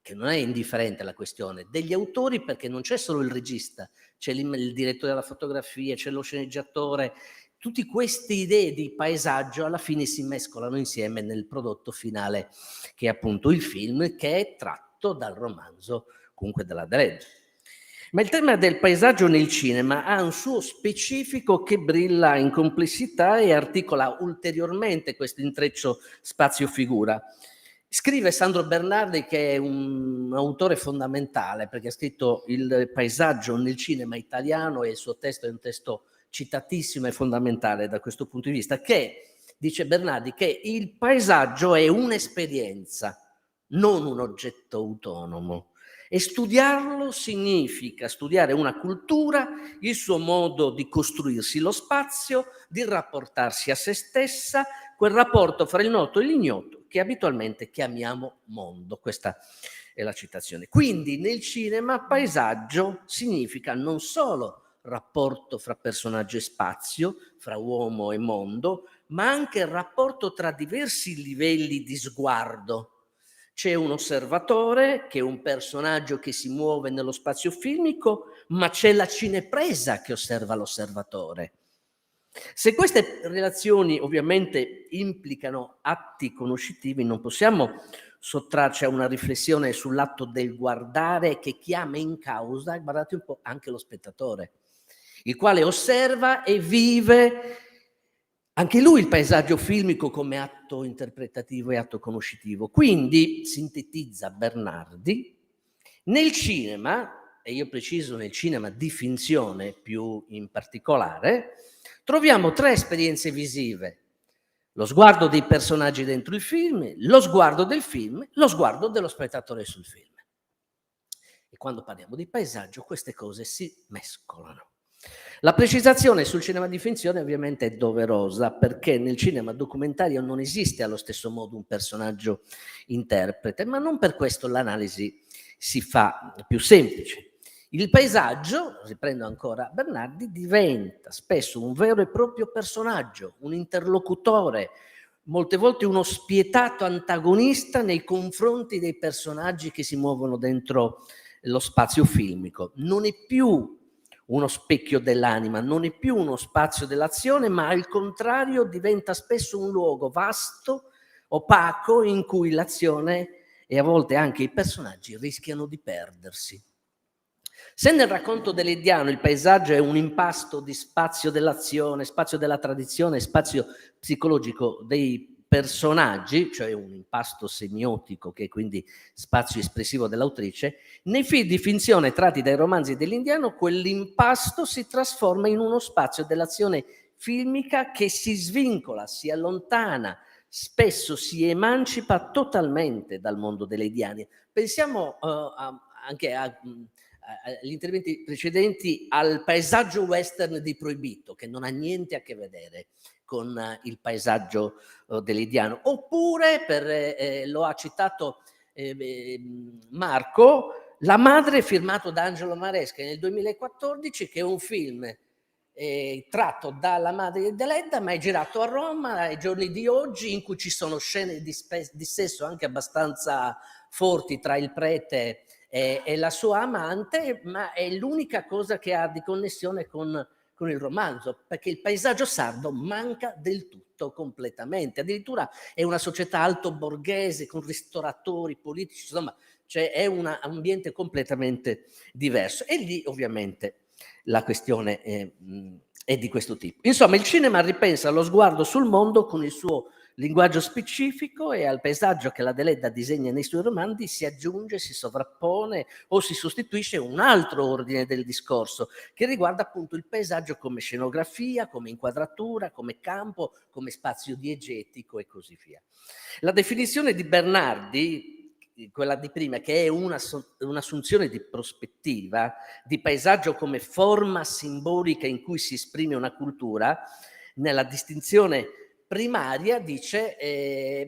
che non è indifferente la questione, degli autori, perché non c'è solo il regista, c'è il direttore della fotografia, c'è lo sceneggiatore. Tutte queste idee di paesaggio alla fine si mescolano insieme nel prodotto finale, che è appunto il film, che è tratto dal romanzo comunque della Deledda. Ma il tema del paesaggio nel cinema ha un suo specifico che brilla in complessità e articola ulteriormente questo intreccio spazio-figura. Scrive Sandro Bernardi, che è un autore fondamentale perché ha scritto Il paesaggio nel cinema italiano, e il suo testo è un testo citatissimo e fondamentale da questo punto di vista, che dice Bernardi che il paesaggio è un'esperienza, non un oggetto autonomo, e studiarlo significa studiare una cultura, il suo modo di costruirsi lo spazio, di rapportarsi a se stessa, quel rapporto fra il noto e l'ignoto che abitualmente chiamiamo mondo. Questa è la citazione. Quindi nel cinema paesaggio significa non solo rapporto fra personaggio e spazio, fra uomo e mondo, ma anche il rapporto tra diversi livelli di sguardo. C'è un osservatore, che è un personaggio che si muove nello spazio filmico, ma c'è la cinepresa che osserva l'osservatore. Se queste relazioni ovviamente implicano atti conoscitivi, non possiamo sottrarci a una riflessione sull'atto del guardare che chiama in causa, guardate un po', anche lo spettatore, il quale osserva e vive anche lui il paesaggio filmico come atto interpretativo e atto conoscitivo. Quindi, sintetizza Bernardi, nel cinema, e io preciso nel cinema di finzione più in particolare, troviamo 3 esperienze visive: lo sguardo dei personaggi dentro il film, lo sguardo del film, lo sguardo dello spettatore sul film. E quando parliamo di paesaggio queste cose si mescolano. La precisazione sul cinema di finzione ovviamente è doverosa, perché nel cinema documentario non esiste allo stesso modo un personaggio interprete, ma non per questo l'analisi si fa più semplice. Il paesaggio, riprendo ancora Bernardi, diventa spesso un vero e proprio personaggio, un interlocutore, molte volte uno spietato antagonista nei confronti dei personaggi che si muovono dentro lo spazio filmico. Non è più uno specchio dell'anima, non è più uno spazio dell'azione, ma al contrario diventa spesso un luogo vasto, opaco, in cui l'azione e a volte anche i personaggi rischiano di perdersi. Se nel racconto dell'Ediano il paesaggio è un impasto di spazio dell'azione, spazio della tradizione, spazio psicologico dei personaggi, cioè un impasto semiotico che è quindi spazio espressivo dell'autrice, nei film di finzione tratti dai romanzi dell'Indiano quell'impasto si trasforma in uno spazio dell'azione filmica che si svincola, si allontana, spesso si emancipa totalmente dal mondo delle Indiane. Pensiamo anche agli interventi precedenti al paesaggio western di Proibito, che non ha niente a che vedere con il paesaggio dell'Indiano. Oppure, lo ha citato Marco, La madre, firmato da Angelo Maresca nel 2014, che è un film tratto dalla madre di Deledda, ma è girato a Roma ai giorni di oggi, in cui ci sono scene di sesso anche abbastanza forti tra il prete e la sua amante, ma è l'unica cosa che ha di connessione con il romanzo, perché il paesaggio sardo manca del tutto, completamente. Addirittura è una società alto borghese con ristoratori politici, insomma, cioè è un ambiente completamente diverso. E lì ovviamente la questione è di questo tipo. Insomma, il cinema ripensa allo sguardo sul mondo con il suo linguaggio specifico, e al paesaggio che la Deledda disegna nei suoi romanzi si aggiunge, si sovrappone o si sostituisce un altro ordine del discorso che riguarda appunto il paesaggio come scenografia, come inquadratura, come campo, come spazio diegetico e così via. La definizione di Bernardi, quella di prima, che è un'assunzione di prospettiva, di paesaggio come forma simbolica in cui si esprime una cultura, nella distinzione primaria, dice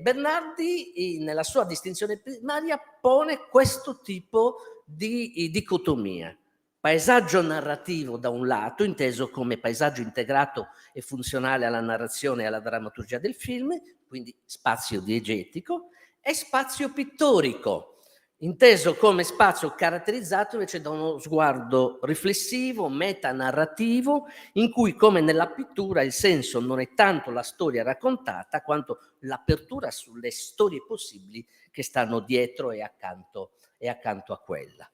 Bernardi, nella sua distinzione primaria pone questo tipo di dicotomia: paesaggio narrativo da un lato, inteso come paesaggio integrato e funzionale alla narrazione e alla drammaturgia del film, quindi spazio diegetico, e spazio pittorico, inteso come spazio caratterizzato invece da uno sguardo riflessivo, metanarrativo, in cui, come nella pittura, il senso non è tanto la storia raccontata quanto l'apertura sulle storie possibili che stanno dietro e accanto a quella.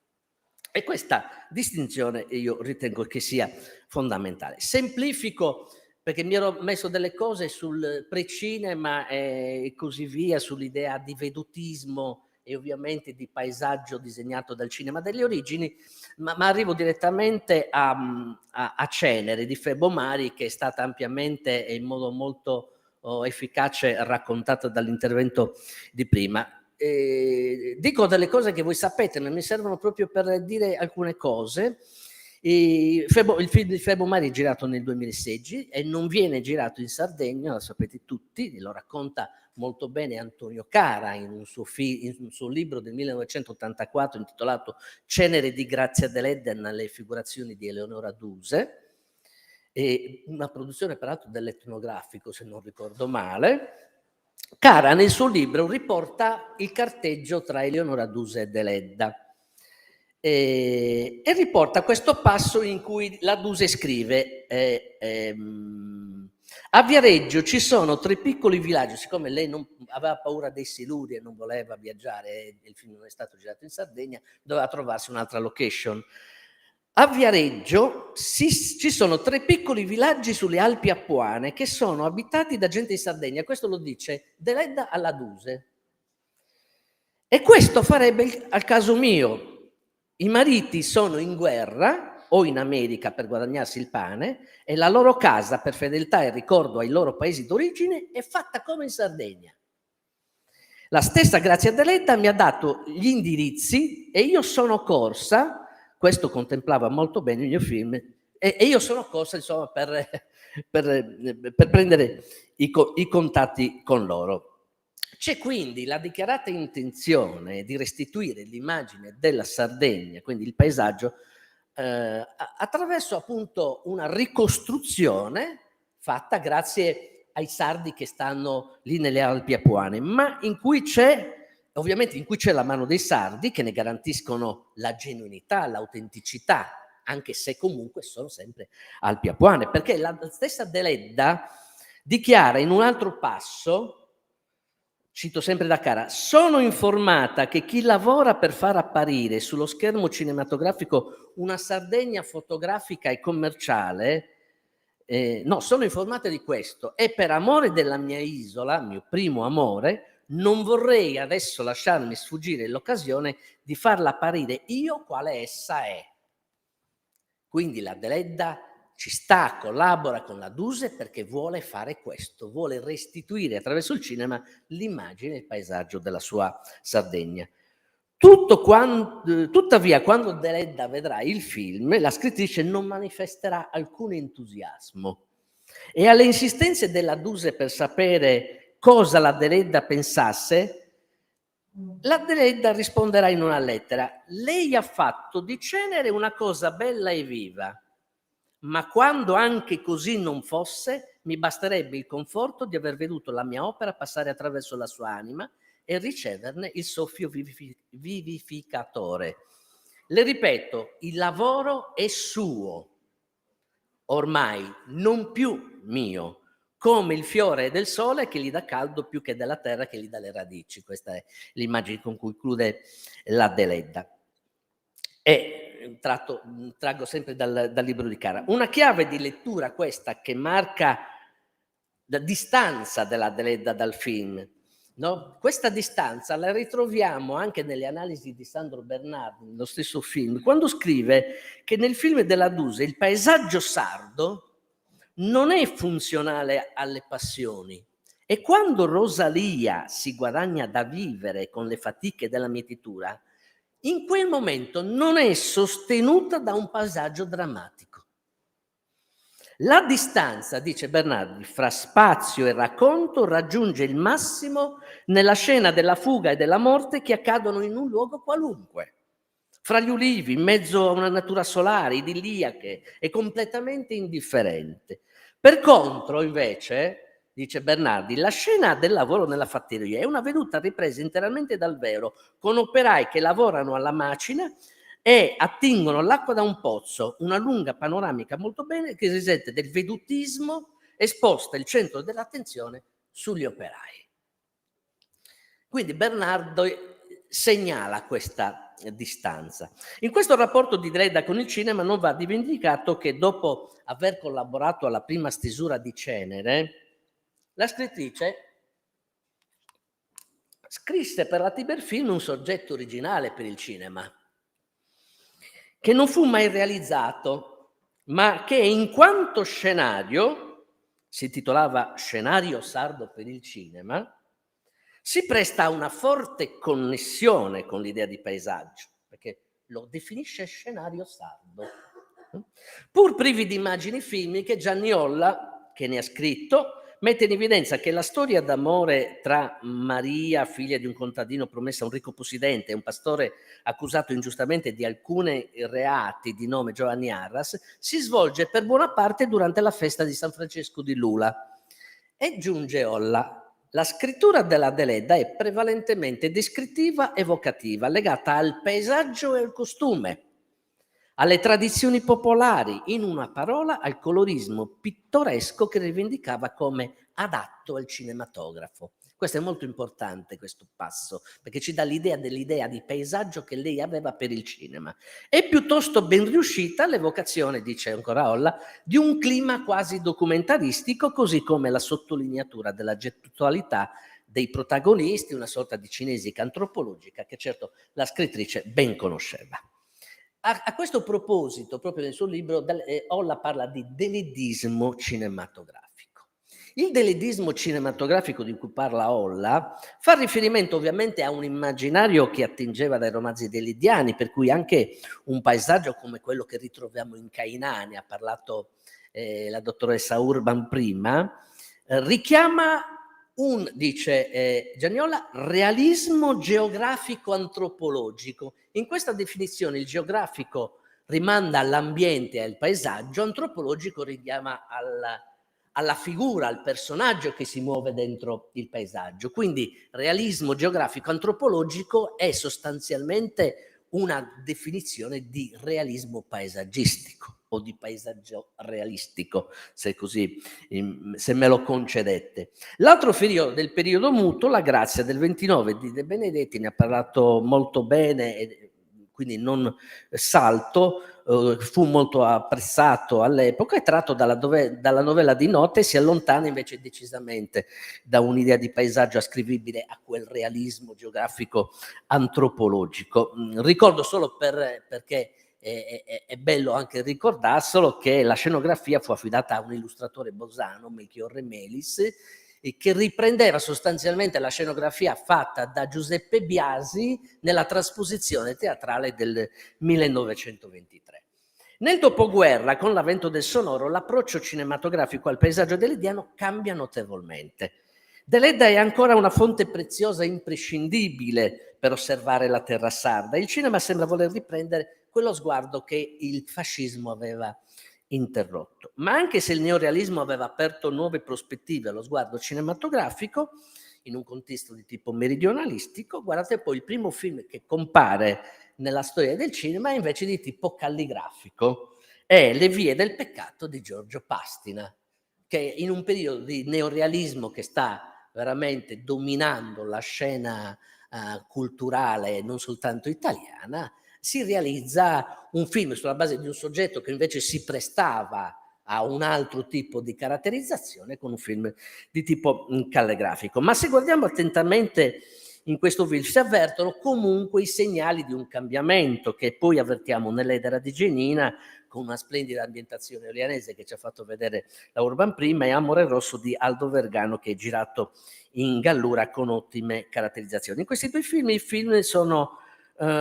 E questa distinzione io ritengo che sia fondamentale. Semplifico, perché mi ero messo delle cose sul precinema e così via, sull'idea di vedutismo e ovviamente di paesaggio disegnato dal cinema delle origini, ma arrivo direttamente a Cenere di Febo Mari, che è stata ampiamente e in modo molto efficace raccontata dall'intervento di prima. Dico delle cose che voi sapete, ma mi servono proprio per dire alcune cose. Il film di Fermo Mari è girato nel 2016 e non viene girato in Sardegna, lo sapete tutti, lo racconta molto bene Antonio Cara in un suo libro del 1984 intitolato Cenere di Grazia Deledda nelle figurazioni di Eleonora Duse, e una produzione peraltro dell'Etnografico, se non ricordo male. Cara nel suo libro riporta il carteggio tra Eleonora Duse e Deledda. E riporta questo passo in cui la Duse scrive a Viareggio ci sono 3 piccoli villaggi, siccome lei non aveva paura dei siluri e non voleva viaggiare, il film non è stato girato in Sardegna, doveva trovarsi un'altra location. A Viareggio ci sono 3 piccoli villaggi sulle Alpi Apuane che sono abitati da gente di Sardegna, questo lo dice Deledda alla Duse. E questo farebbe al caso mio. I mariti sono in guerra o in America per guadagnarsi il pane e la loro casa, per fedeltà e ricordo ai loro paesi d'origine, è fatta come in Sardegna. La stessa Grazia Deledda mi ha dato gli indirizzi e io sono corsa, questo contemplava molto bene il mio film, e io sono corsa insomma per prendere i contatti con loro. C'è quindi la dichiarata intenzione di restituire l'immagine della Sardegna, quindi il paesaggio, attraverso appunto una ricostruzione fatta grazie ai sardi che stanno lì nelle Alpi Apuane, ma in cui c'è la mano dei sardi che ne garantiscono la genuinità, l'autenticità, anche se comunque sono sempre Alpi Apuane, perché la stessa Deledda dichiara in un altro passo, cito sempre da Cara, sono informata che chi lavora per far apparire sullo schermo cinematografico una Sardegna fotografica e commerciale, sono informata di questo e per amore della mia isola, mio primo amore, non vorrei adesso lasciarmi sfuggire l'occasione di farla apparire io quale essa è. Quindi la Deledda ci sta, collabora con la Duse perché vuole fare questo, vuole restituire attraverso il cinema l'immagine e il paesaggio della sua Sardegna. Tuttavia, quando Deledda vedrà il film, la scrittrice non manifesterà alcun entusiasmo e alle insistenze della Duse per sapere cosa la Deledda pensasse, la Deledda risponderà in una lettera: lei ha fatto di Cenere una cosa bella e viva, ma quando anche così non fosse, mi basterebbe il conforto di aver veduto la mia opera passare attraverso la sua anima e riceverne il soffio vivificatore. Le ripeto, il lavoro è suo, ormai non più mio, come il fiore del sole che gli dà caldo più che della terra che gli dà le radici. Questa è l'immagine con cui chiude la Deledda. E traggo sempre dal libro di Cara. Una chiave di lettura questa che marca la distanza della Deledda dal film. No? Questa distanza la ritroviamo anche nelle analisi di Sandro Bernardi, nello stesso film, quando scrive che nel film della Duse il paesaggio sardo non è funzionale alle passioni e quando Rosalia si guadagna da vivere con le fatiche della mietitura, in quel momento non è sostenuta da un paesaggio drammatico. La distanza, dice Bernardi, fra spazio e racconto raggiunge il massimo nella scena della fuga e della morte che accadono in un luogo qualunque. Fra gli ulivi, in mezzo a una natura solare, idilliache e completamente indifferente. Per contro, invece, dice Bernardi, la scena del lavoro nella fattoria è una veduta ripresa interamente dal vero, con operai che lavorano alla macina e attingono l'acqua da un pozzo, una lunga panoramica molto bene che risente del vedutismo e sposta il centro dell'attenzione sugli operai. Quindi Bernardo segnala questa distanza. In questo rapporto di Deledda con il cinema non va dimenticato che dopo aver collaborato alla prima stesura di Cenere, la scrittrice scrisse per la Tiberfilm un soggetto originale per il cinema, che non fu mai realizzato, ma che in quanto scenario, si intitolava Scenario sardo per il cinema, si presta a una forte connessione con l'idea di paesaggio, perché lo definisce scenario sardo. Pur privi di immagini filmiche, Gianni Olla, che ne ha scritto, mette in evidenza che la storia d'amore tra Maria, figlia di un contadino promessa a un ricco possidente, e un pastore accusato ingiustamente di alcuni reati di nome Giovanni Arras, si svolge per buona parte durante la festa di San Francesco di Lula. E giunge Olla: la scrittura della Deledda è prevalentemente descrittiva, evocativa, legata al paesaggio e al costume, alle tradizioni popolari, in una parola al colorismo pittoresco che rivendicava come adatto al cinematografo. Questo è molto importante, questo passo, perché ci dà l'idea di paesaggio che lei aveva per il cinema. È piuttosto ben riuscita l'evocazione, dice ancora Olla, di un clima quasi documentaristico, così come la sottolineatura della gestualità dei protagonisti, una sorta di cinesica antropologica che certo la scrittrice ben conosceva. A questo proposito, proprio nel suo libro, Olla parla di deleddismo cinematografico. Il deleddismo cinematografico di cui parla Olla fa riferimento ovviamente a un immaginario che attingeva dai romanzi delediani, per cui anche un paesaggio come quello che ritroviamo in Cainà, ne ha parlato la dottoressa Urban prima, richiama dice Gianni Olla, realismo geografico antropologico. In questa definizione il geografico rimanda all'ambiente e al paesaggio, antropologico richiama alla figura, al personaggio che si muove dentro il paesaggio. Quindi realismo geografico antropologico è sostanzialmente una definizione di realismo paesaggistico o di paesaggio realistico, se me lo concedete. L'altro figlio del periodo muto, La Grazia del 29 di De Benedetti, ne ha parlato molto bene e quindi non salto, fu molto apprezzato all'epoca, è tratto dalla novella di Notte e si allontana invece decisamente da un'idea di paesaggio ascrivibile a quel realismo geografico antropologico. Ricordo solo perché è bello anche ricordarselo che la scenografia fu affidata a un illustratore bosano, Melchiorre Melis, che riprendeva sostanzialmente la scenografia fatta da Giuseppe Biasi nella trasposizione teatrale del 1923. Nel dopoguerra, con l'avvento del sonoro, l'approccio cinematografico al paesaggio delediano cambia notevolmente. Deledda è ancora una fonte preziosa e imprescindibile per osservare la terra sarda. Il cinema sembra voler riprendere quello sguardo che il fascismo aveva interrotto. Ma anche se il neorealismo aveva aperto nuove prospettive allo sguardo cinematografico, in un contesto di tipo meridionalistico, guardate poi il primo film che compare nella storia del cinema è invece di tipo calligrafico, è Le vie del peccato di Giorgio Pastina, che in un periodo di neorealismo che sta veramente dominando la scena culturale non soltanto italiana, si realizza un film sulla base di un soggetto che invece si prestava a un altro tipo di caratterizzazione, con un film di tipo calligrafico. Ma se guardiamo attentamente in questo film si avvertono comunque i segnali di un cambiamento che poi avvertiamo nell'Edera di Genina, con una splendida ambientazione orianese che ci ha fatto vedere la Urban prima, e Amore Rosso di Aldo Vergano, che è girato in Gallura con ottime caratterizzazioni. In questi due film, i film sono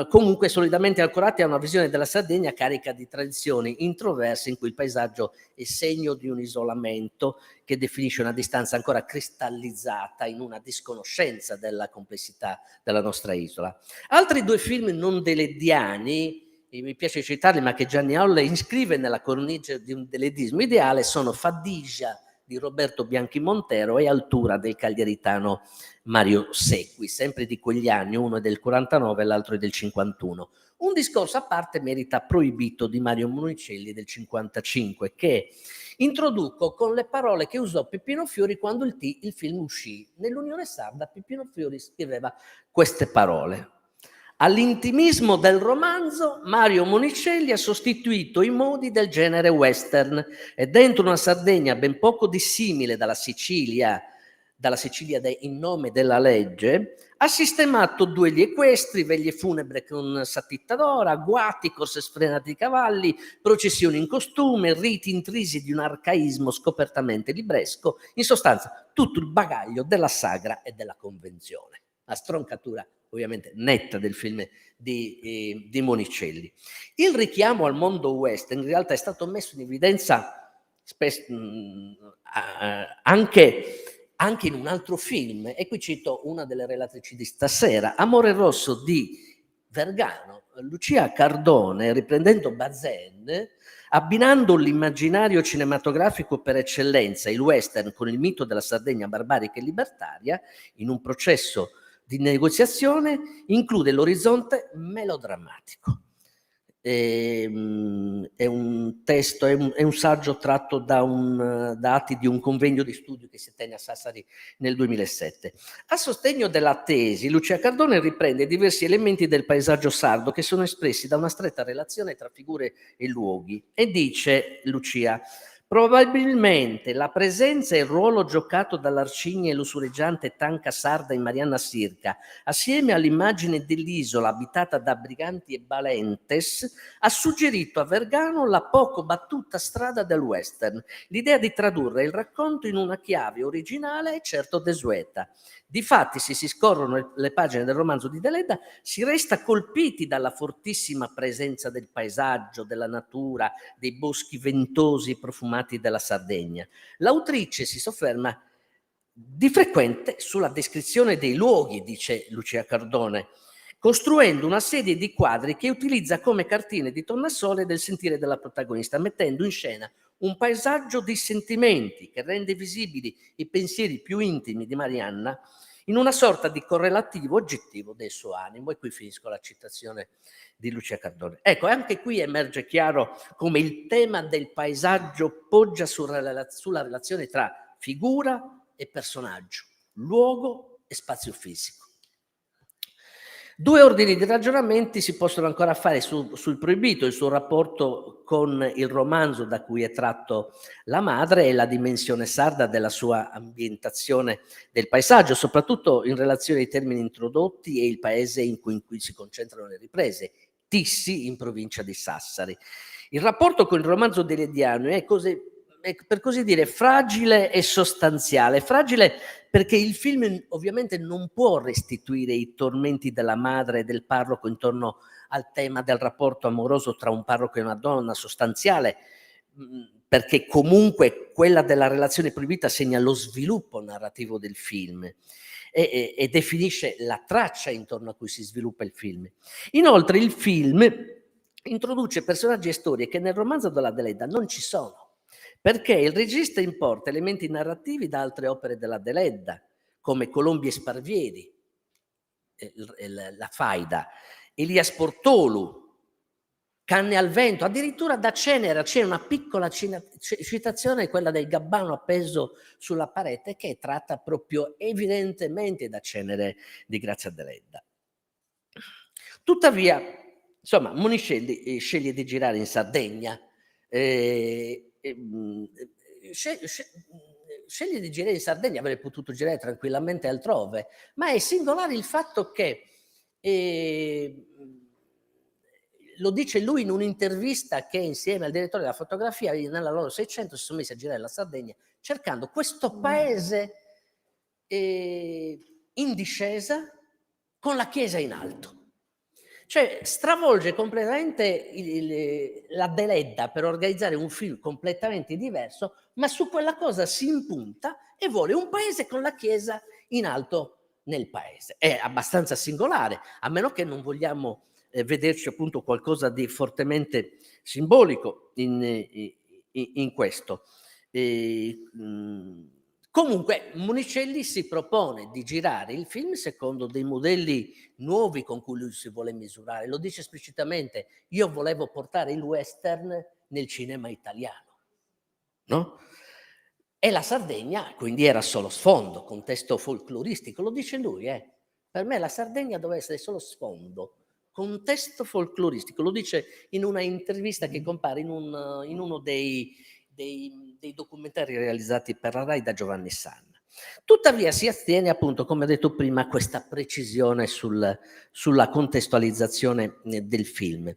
comunque solidamente ancorati a una visione della Sardegna carica di tradizioni introverse, in cui il paesaggio è segno di un isolamento che definisce una distanza ancora cristallizzata in una disconoscenza della complessità della nostra isola. Altri due film non deleddiani, mi piace citarli, ma che Gianni Olla iscrive nella cornice di un deleddismo ideale, sono Fadigia di Roberto Bianchi Montero e Altura del cagliaritano Mario Secqui, sempre di quegli anni, uno è del 49 e l'altro è del 51. Un discorso a parte merita Proibito di Mario Monicelli del 55, che introduco con le parole che usò Peppino Fiori quando il film uscì. Nell'Unione Sarda Peppino Fiori scriveva queste parole: all'intimismo del romanzo Mario Monicelli ha sostituito i modi del genere western e dentro una Sardegna ben poco dissimile dalla Sicilia in nome della legge, ha sistemato duelli equestri, veglie funebre con satitta d'ora, guati, corse sfrenate di cavalli, processioni in costume, riti intrisi di un arcaismo scopertamente libresco, in sostanza tutto il bagaglio della sagra e della convenzione. La stroncatura ovviamente netta del film di Monicelli. Il richiamo al mondo western in realtà è stato messo in evidenza anche in un altro film, e qui cito una delle relatrici di stasera, Amore Rosso di Vergano. Lucia Cardone, riprendendo Bazin, abbinando l'immaginario cinematografico per eccellenza, il western, con il mito della Sardegna barbarica e libertaria, in un processo di negoziazione, include l'orizzonte melodrammatico. È un testo, è un saggio tratto da atti di un convegno di studio che si tenne a Sassari nel 2007. A sostegno della tesi, Lucia Cardone riprende diversi elementi del paesaggio sardo che sono espressi da una stretta relazione tra figure e luoghi, e dice Lucia: probabilmente la presenza e il ruolo giocato dall'arcigna e lussureggiante tanca sarda in Marianna Sirca, assieme all'immagine dell'isola abitata da briganti e balentes, ha suggerito a Vergano la poco battuta strada del western, l'idea di tradurre il racconto in una chiave originale e certo desueta. Difatti, se si scorrono le pagine del romanzo di Deledda, si resta colpiti dalla fortissima presenza del paesaggio, della natura, dei boschi ventosi e profumati della Sardegna. L'autrice si sofferma di frequente sulla descrizione dei luoghi, dice Lucia Cardone, costruendo una serie di quadri che utilizza come cartine di tornasole del sentire della protagonista, mettendo in scena un paesaggio di sentimenti che rende visibili i pensieri più intimi di Marianna in una sorta di correlativo oggettivo del suo animo. E qui finisco la citazione di Lucia Cardone. Ecco, anche qui emerge chiaro come il tema del paesaggio poggia sulla relazione tra figura e personaggio, luogo e spazio fisico. Due ordini di ragionamenti si possono ancora fare sul proibito, il suo rapporto con il romanzo da cui è tratto La madre e la dimensione sarda della sua ambientazione del paesaggio, soprattutto in relazione ai termini introdotti e il paese in cui si concentrano le riprese, Tissi, in provincia di Sassari. Il rapporto con il romanzo di Lediano è per così dire fragile e sostanziale. Fragile perché il film ovviamente non può restituire i tormenti della madre e del parroco intorno al tema del rapporto amoroso tra un parroco e una donna, sostanziale, perché comunque quella della relazione proibita segna lo sviluppo narrativo del film e definisce la traccia intorno a cui si sviluppa il film. Inoltre il film introduce personaggi e storie che nel romanzo della Deledda non ci sono, perché il regista importa elementi narrativi da altre opere della Deledda, come Colombi e Sparvieri, la Faida, Elias Portolu, Canne al vento, addirittura da Cenera c'è una piccola citazione, quella del gabbano appeso sulla parete, che è tratta proprio evidentemente da Cenere di Grazia Deledda. Tuttavia, insomma, Monicelli sceglie di girare in Sardegna, sceglie di girare in Sardegna, avrebbe potuto girare tranquillamente altrove, ma è singolare il fatto che lo dice lui in un'intervista che insieme al direttore della fotografia nella loro 600 si sono messi a girare la Sardegna cercando questo paese in discesa con la chiesa in alto. Cioè stravolge completamente la Deledda per organizzare un film completamente diverso, ma su quella cosa si impunta e vuole un paese con la chiesa in alto nel paese. È abbastanza singolare, a meno che non vogliamo vederci appunto qualcosa di fortemente simbolico in questo. Comunque Monicelli si propone di girare il film secondo dei modelli nuovi con cui lui si vuole misurare. Lo dice esplicitamente: io volevo portare il western nel cinema italiano, no? E la Sardegna quindi era solo sfondo, contesto folcloristico, lo dice lui. Per me la Sardegna doveva essere solo sfondo, contesto folcloristico, lo dice in una intervista che compare in uno dei documentari realizzati per la Rai da Giovanni Sanna. Tuttavia si astiene, appunto, come ho detto prima, a questa precisione sulla contestualizzazione del film.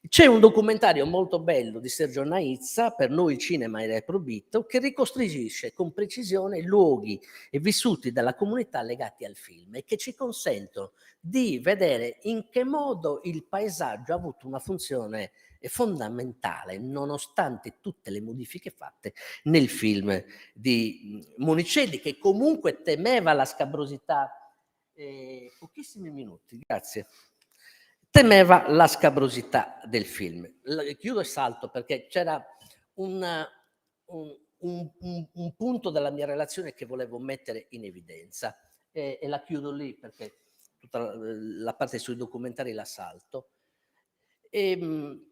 C'è un documentario molto bello di Sergio Naizza, Per noi il cinema è reprobito, che ricostruisce con precisione i luoghi e vissuti dalla comunità legati al film e che ci consentono di vedere in che modo il paesaggio ha avuto una funzione fondamentale, nonostante tutte le modifiche fatte nel film di Monicelli, che comunque temeva la scabrosità. Pochissimi minuti, grazie. Temeva la scabrosità del film. Chiudo e salto perché c'era un punto della mia relazione che volevo mettere in evidenza e la chiudo lì perché tutta la parte sui documentari la salto. Ed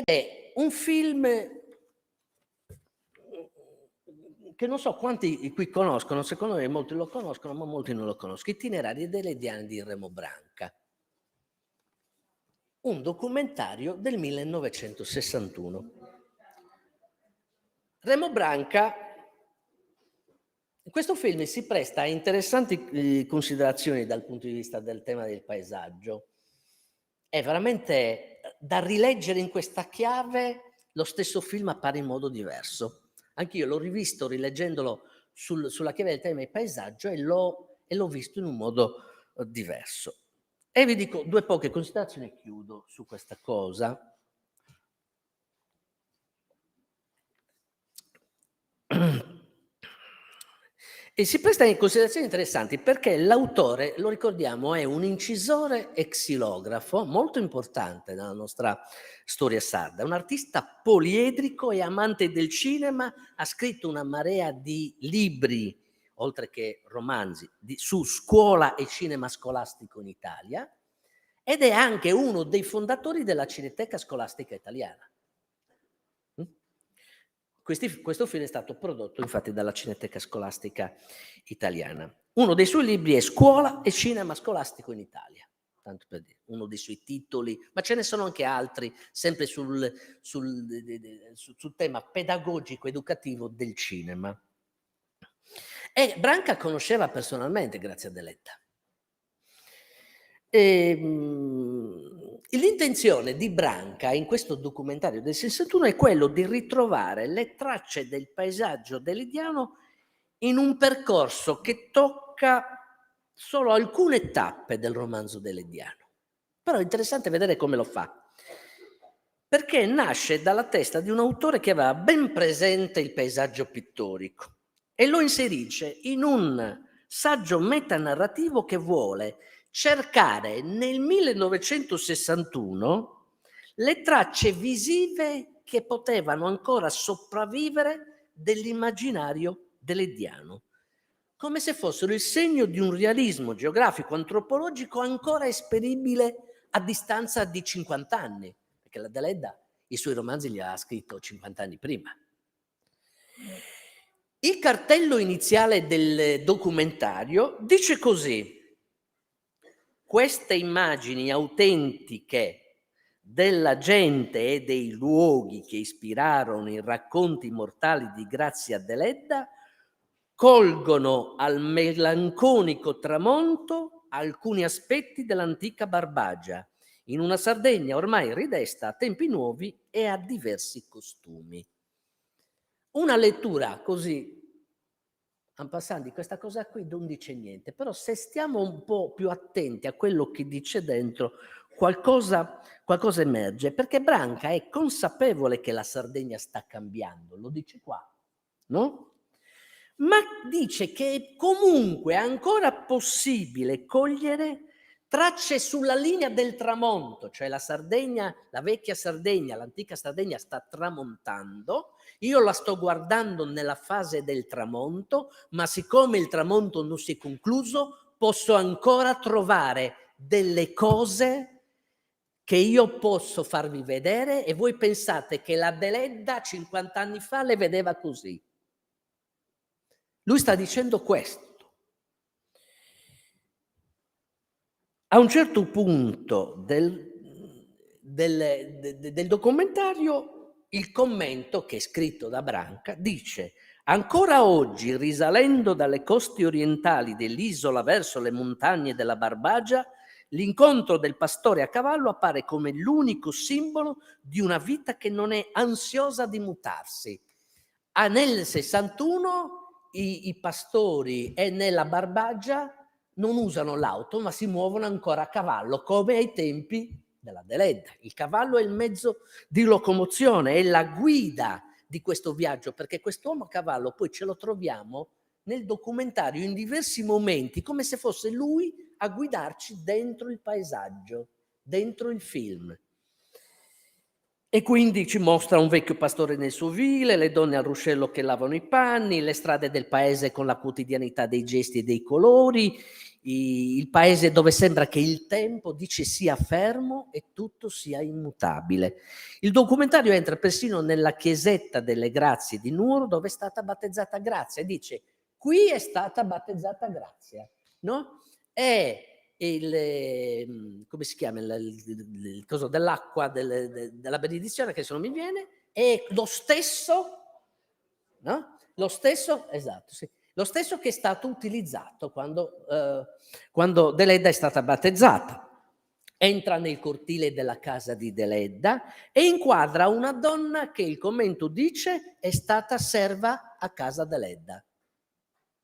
è un film che non so quanti qui conoscono, secondo me molti lo conoscono, ma molti non lo conoscono. Itinerari dell'Ediani di Remo Branca. Un documentario del 1961. Remo Branca, questo film si presta a interessanti considerazioni dal punto di vista del tema del paesaggio. È veramente da rileggere in questa chiave, lo stesso film appare in modo diverso. Anch'io l'ho rivisto rileggendolo sulla chiave del tema del paesaggio e l'ho visto in un modo diverso. E vi dico due poche considerazioni e chiudo su questa cosa. E si presta in considerazioni interessanti perché l'autore, lo ricordiamo, è un incisore e xilografo molto importante nella nostra storia sarda, un artista poliedrico e amante del cinema, ha scritto una marea di libri, oltre che romanzi, su scuola e cinema scolastico in Italia, ed è anche uno dei fondatori della Cineteca Scolastica Italiana. Questo film è stato prodotto infatti dalla Cineteca Scolastica Italiana. Uno dei suoi libri è Scuola e cinema scolastico in Italia, tanto per dire, uno dei suoi titoli, ma ce ne sono anche altri, sempre sul tema pedagogico educativo del cinema. E Branca conosceva personalmente Grazia Deledda. L'intenzione di Branca in questo documentario del 61 è quello di ritrovare le tracce del paesaggio delidiano in un percorso che tocca solo alcune tappe del romanzo delidiano. Però è interessante vedere come lo fa, perché nasce dalla testa di un autore che aveva ben presente il paesaggio pittorico e lo inserisce in un saggio metanarrativo che vuole cercare nel 1961 le tracce visive che potevano ancora sopravvivere dell'immaginario delediano, come se fossero il segno di un realismo geografico antropologico ancora esperibile a distanza di 50 anni, perché la Deledda i suoi romanzi li ha scritto 50 anni prima. Il cartello iniziale del documentario dice così: queste immagini autentiche della gente e dei luoghi che ispirarono i racconti immortali di Grazia Deledda colgono al melanconico tramonto alcuni aspetti dell'antica Barbagia, in una Sardegna ormai ridesta a tempi nuovi e a diversi costumi. Una lettura così en passant di questa cosa qui non dice niente, però se stiamo un po' più attenti a quello che dice dentro, qualcosa emerge, perché Branca è consapevole che la Sardegna sta cambiando, lo dice qua, no? Ma dice che è comunque ancora possibile cogliere tracce sulla linea del tramonto, cioè la Sardegna, la vecchia Sardegna, l'antica Sardegna sta tramontando, io la sto guardando nella fase del tramonto, ma siccome il tramonto non si è concluso, posso ancora trovare delle cose che io posso farvi vedere e voi pensate che la Deledda 50 anni fa le vedeva così. Lui sta dicendo questo. A un certo punto del documentario, il commento che è scritto da Branca dice: ancora oggi, risalendo dalle coste orientali dell'isola verso le montagne della Barbagia, L'incontro del pastore a cavallo appare come l'unico simbolo di una vita che non è ansiosa di mutarsi. Nel 61 i pastori e nella Barbagia non usano l'auto, ma si muovono ancora a cavallo, come ai tempi della Deledda. Il cavallo è il mezzo di locomozione, è la guida di questo viaggio, perché quest'uomo a cavallo poi ce lo troviamo nel documentario in diversi momenti, come se fosse lui a guidarci dentro il paesaggio, dentro il film. E quindi ci mostra un vecchio pastore nel suo vile, le donne al ruscello che lavano i panni, le strade del paese con la quotidianità dei gesti e dei colori, il paese dove sembra che il tempo, dice, sia fermo e tutto sia immutabile. Il documentario entra persino nella chiesetta delle Grazie di Nuoro, dove è stata battezzata Grazia, e dice: qui è stata battezzata Grazia, no? È come si chiama, il coso dell'acqua della benedizione, che se non mi viene, è lo stesso, no? Lo stesso, esatto, sì. Lo stesso che è stato utilizzato quando Deledda è stata battezzata. Entra nel cortile della casa di Deledda e inquadra una donna che il commento dice è stata serva a casa Deledda.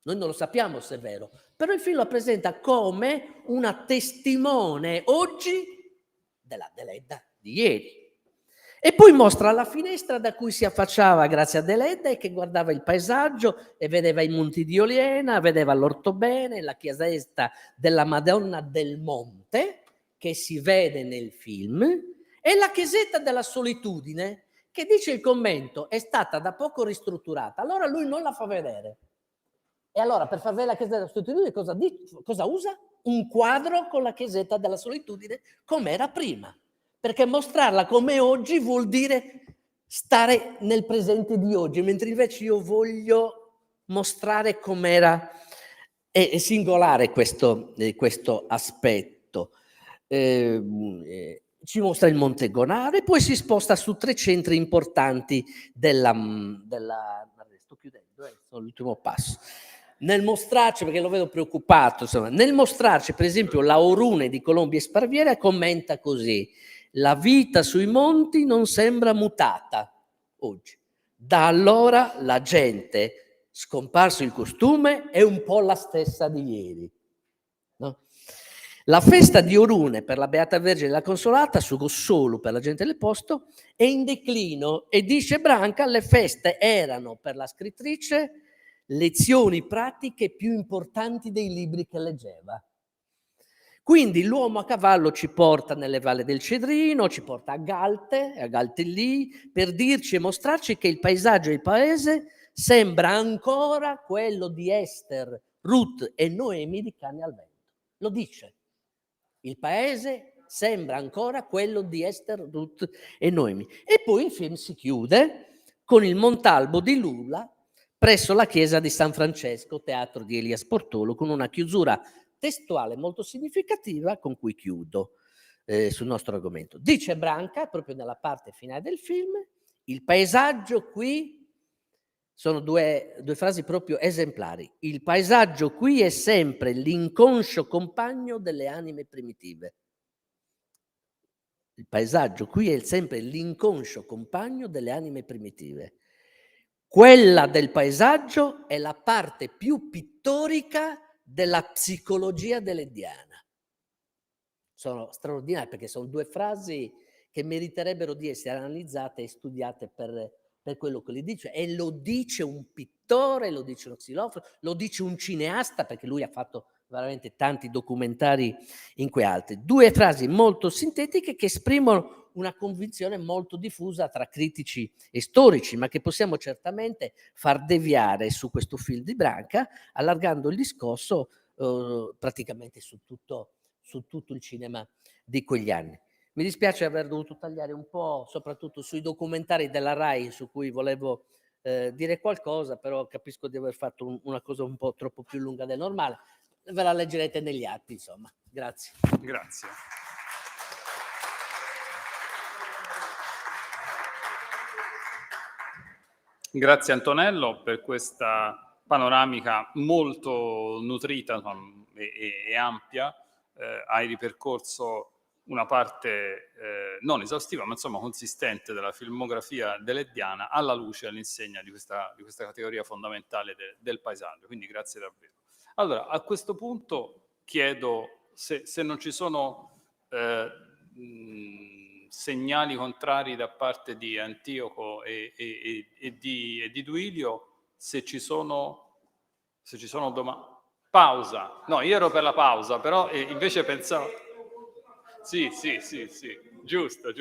Noi non lo sappiamo se è vero, però il film la presenta come una testimone oggi della Deledda di ieri. E poi mostra la finestra da cui si affacciava Grazia Deledda e che guardava il paesaggio e vedeva i Monti di Oliena, vedeva l'Ortobene, la chiesetta della Madonna del Monte, che si vede nel film, e la chiesetta della Solitudine, che dice il commento è stata da poco ristrutturata. Allora lui non la fa vedere. E allora per far vedere la chiesetta della Solitudine cosa usa? Un quadro con la chiesetta della Solitudine come era prima, perché mostrarla come oggi vuol dire stare nel presente di oggi, mentre invece io voglio mostrare com'era. È singolare questo aspetto. Ci mostra il Monte Gonare, poi si sposta su 3 centri importanti della sto chiudendo, sono l'ultimo passo. Nel mostrarci, perché lo vedo preoccupato, insomma, nel mostrarci per esempio la Orune di Colombi e Sparviera commenta così: la vita sui monti non sembra mutata oggi. Da allora la gente, scomparso il costume, è un po' la stessa di ieri. No? La festa di Orune per la Beata Vergine della Consolata, solo per la gente del posto, è in declino e dice Branca: le feste erano per la scrittrice lezioni pratiche più importanti dei libri che leggeva. Quindi l'uomo a cavallo ci porta nelle valli del Cedrino, ci porta a Galte lì, per dirci e mostrarci che il paesaggio e il paese sembra ancora quello di Ester, Ruth e Noemi di Cani al Vento. Lo dice. Il paese sembra ancora quello di Ester, Ruth e Noemi. E poi il film si chiude con il Montalbo di Lula presso la chiesa di San Francesco, teatro di Elia Sportolo, con una chiusura testuale molto significativa con cui chiudo sul nostro argomento. Dice Branca, proprio nella parte finale del film, il paesaggio qui, sono due frasi proprio esemplari, il paesaggio qui è sempre l'inconscio compagno delle anime primitive. Il paesaggio qui è sempre l'inconscio compagno delle anime primitive. Quella del paesaggio è la parte più pittorica della psicologia deleddiana. Sono straordinarie perché sono 2 frasi che meriterebbero di essere analizzate e studiate per quello che li dice. E lo dice un pittore, lo dice uno xilofono, lo dice un cineasta, perché lui ha fatto veramente tanti documentari in quei altri. 2 frasi molto sintetiche che esprimono una convinzione molto diffusa tra critici e storici, ma che possiamo certamente far deviare su questo film di Branca, allargando il discorso praticamente su tutto il cinema di quegli anni. Mi dispiace aver dovuto tagliare un po', soprattutto sui documentari della RAI su cui volevo dire qualcosa, però capisco di aver fatto una cosa un po' troppo più lunga del normale. Ve la leggerete negli atti, insomma. Grazie. Grazie. Grazie Antonello per questa panoramica molto nutrita e ampia hai ripercorso una parte non esaustiva, ma insomma consistente della filmografia deleddiana alla luce e all'insegna di questa categoria fondamentale del paesaggio. Quindi grazie davvero. Allora, a questo punto chiedo se non ci sono segnali contrari da parte di Antioco e di Duilio, se ci sono domande. Pausa. No, io ero per la pausa, però invece pensavo... Sì, giusto.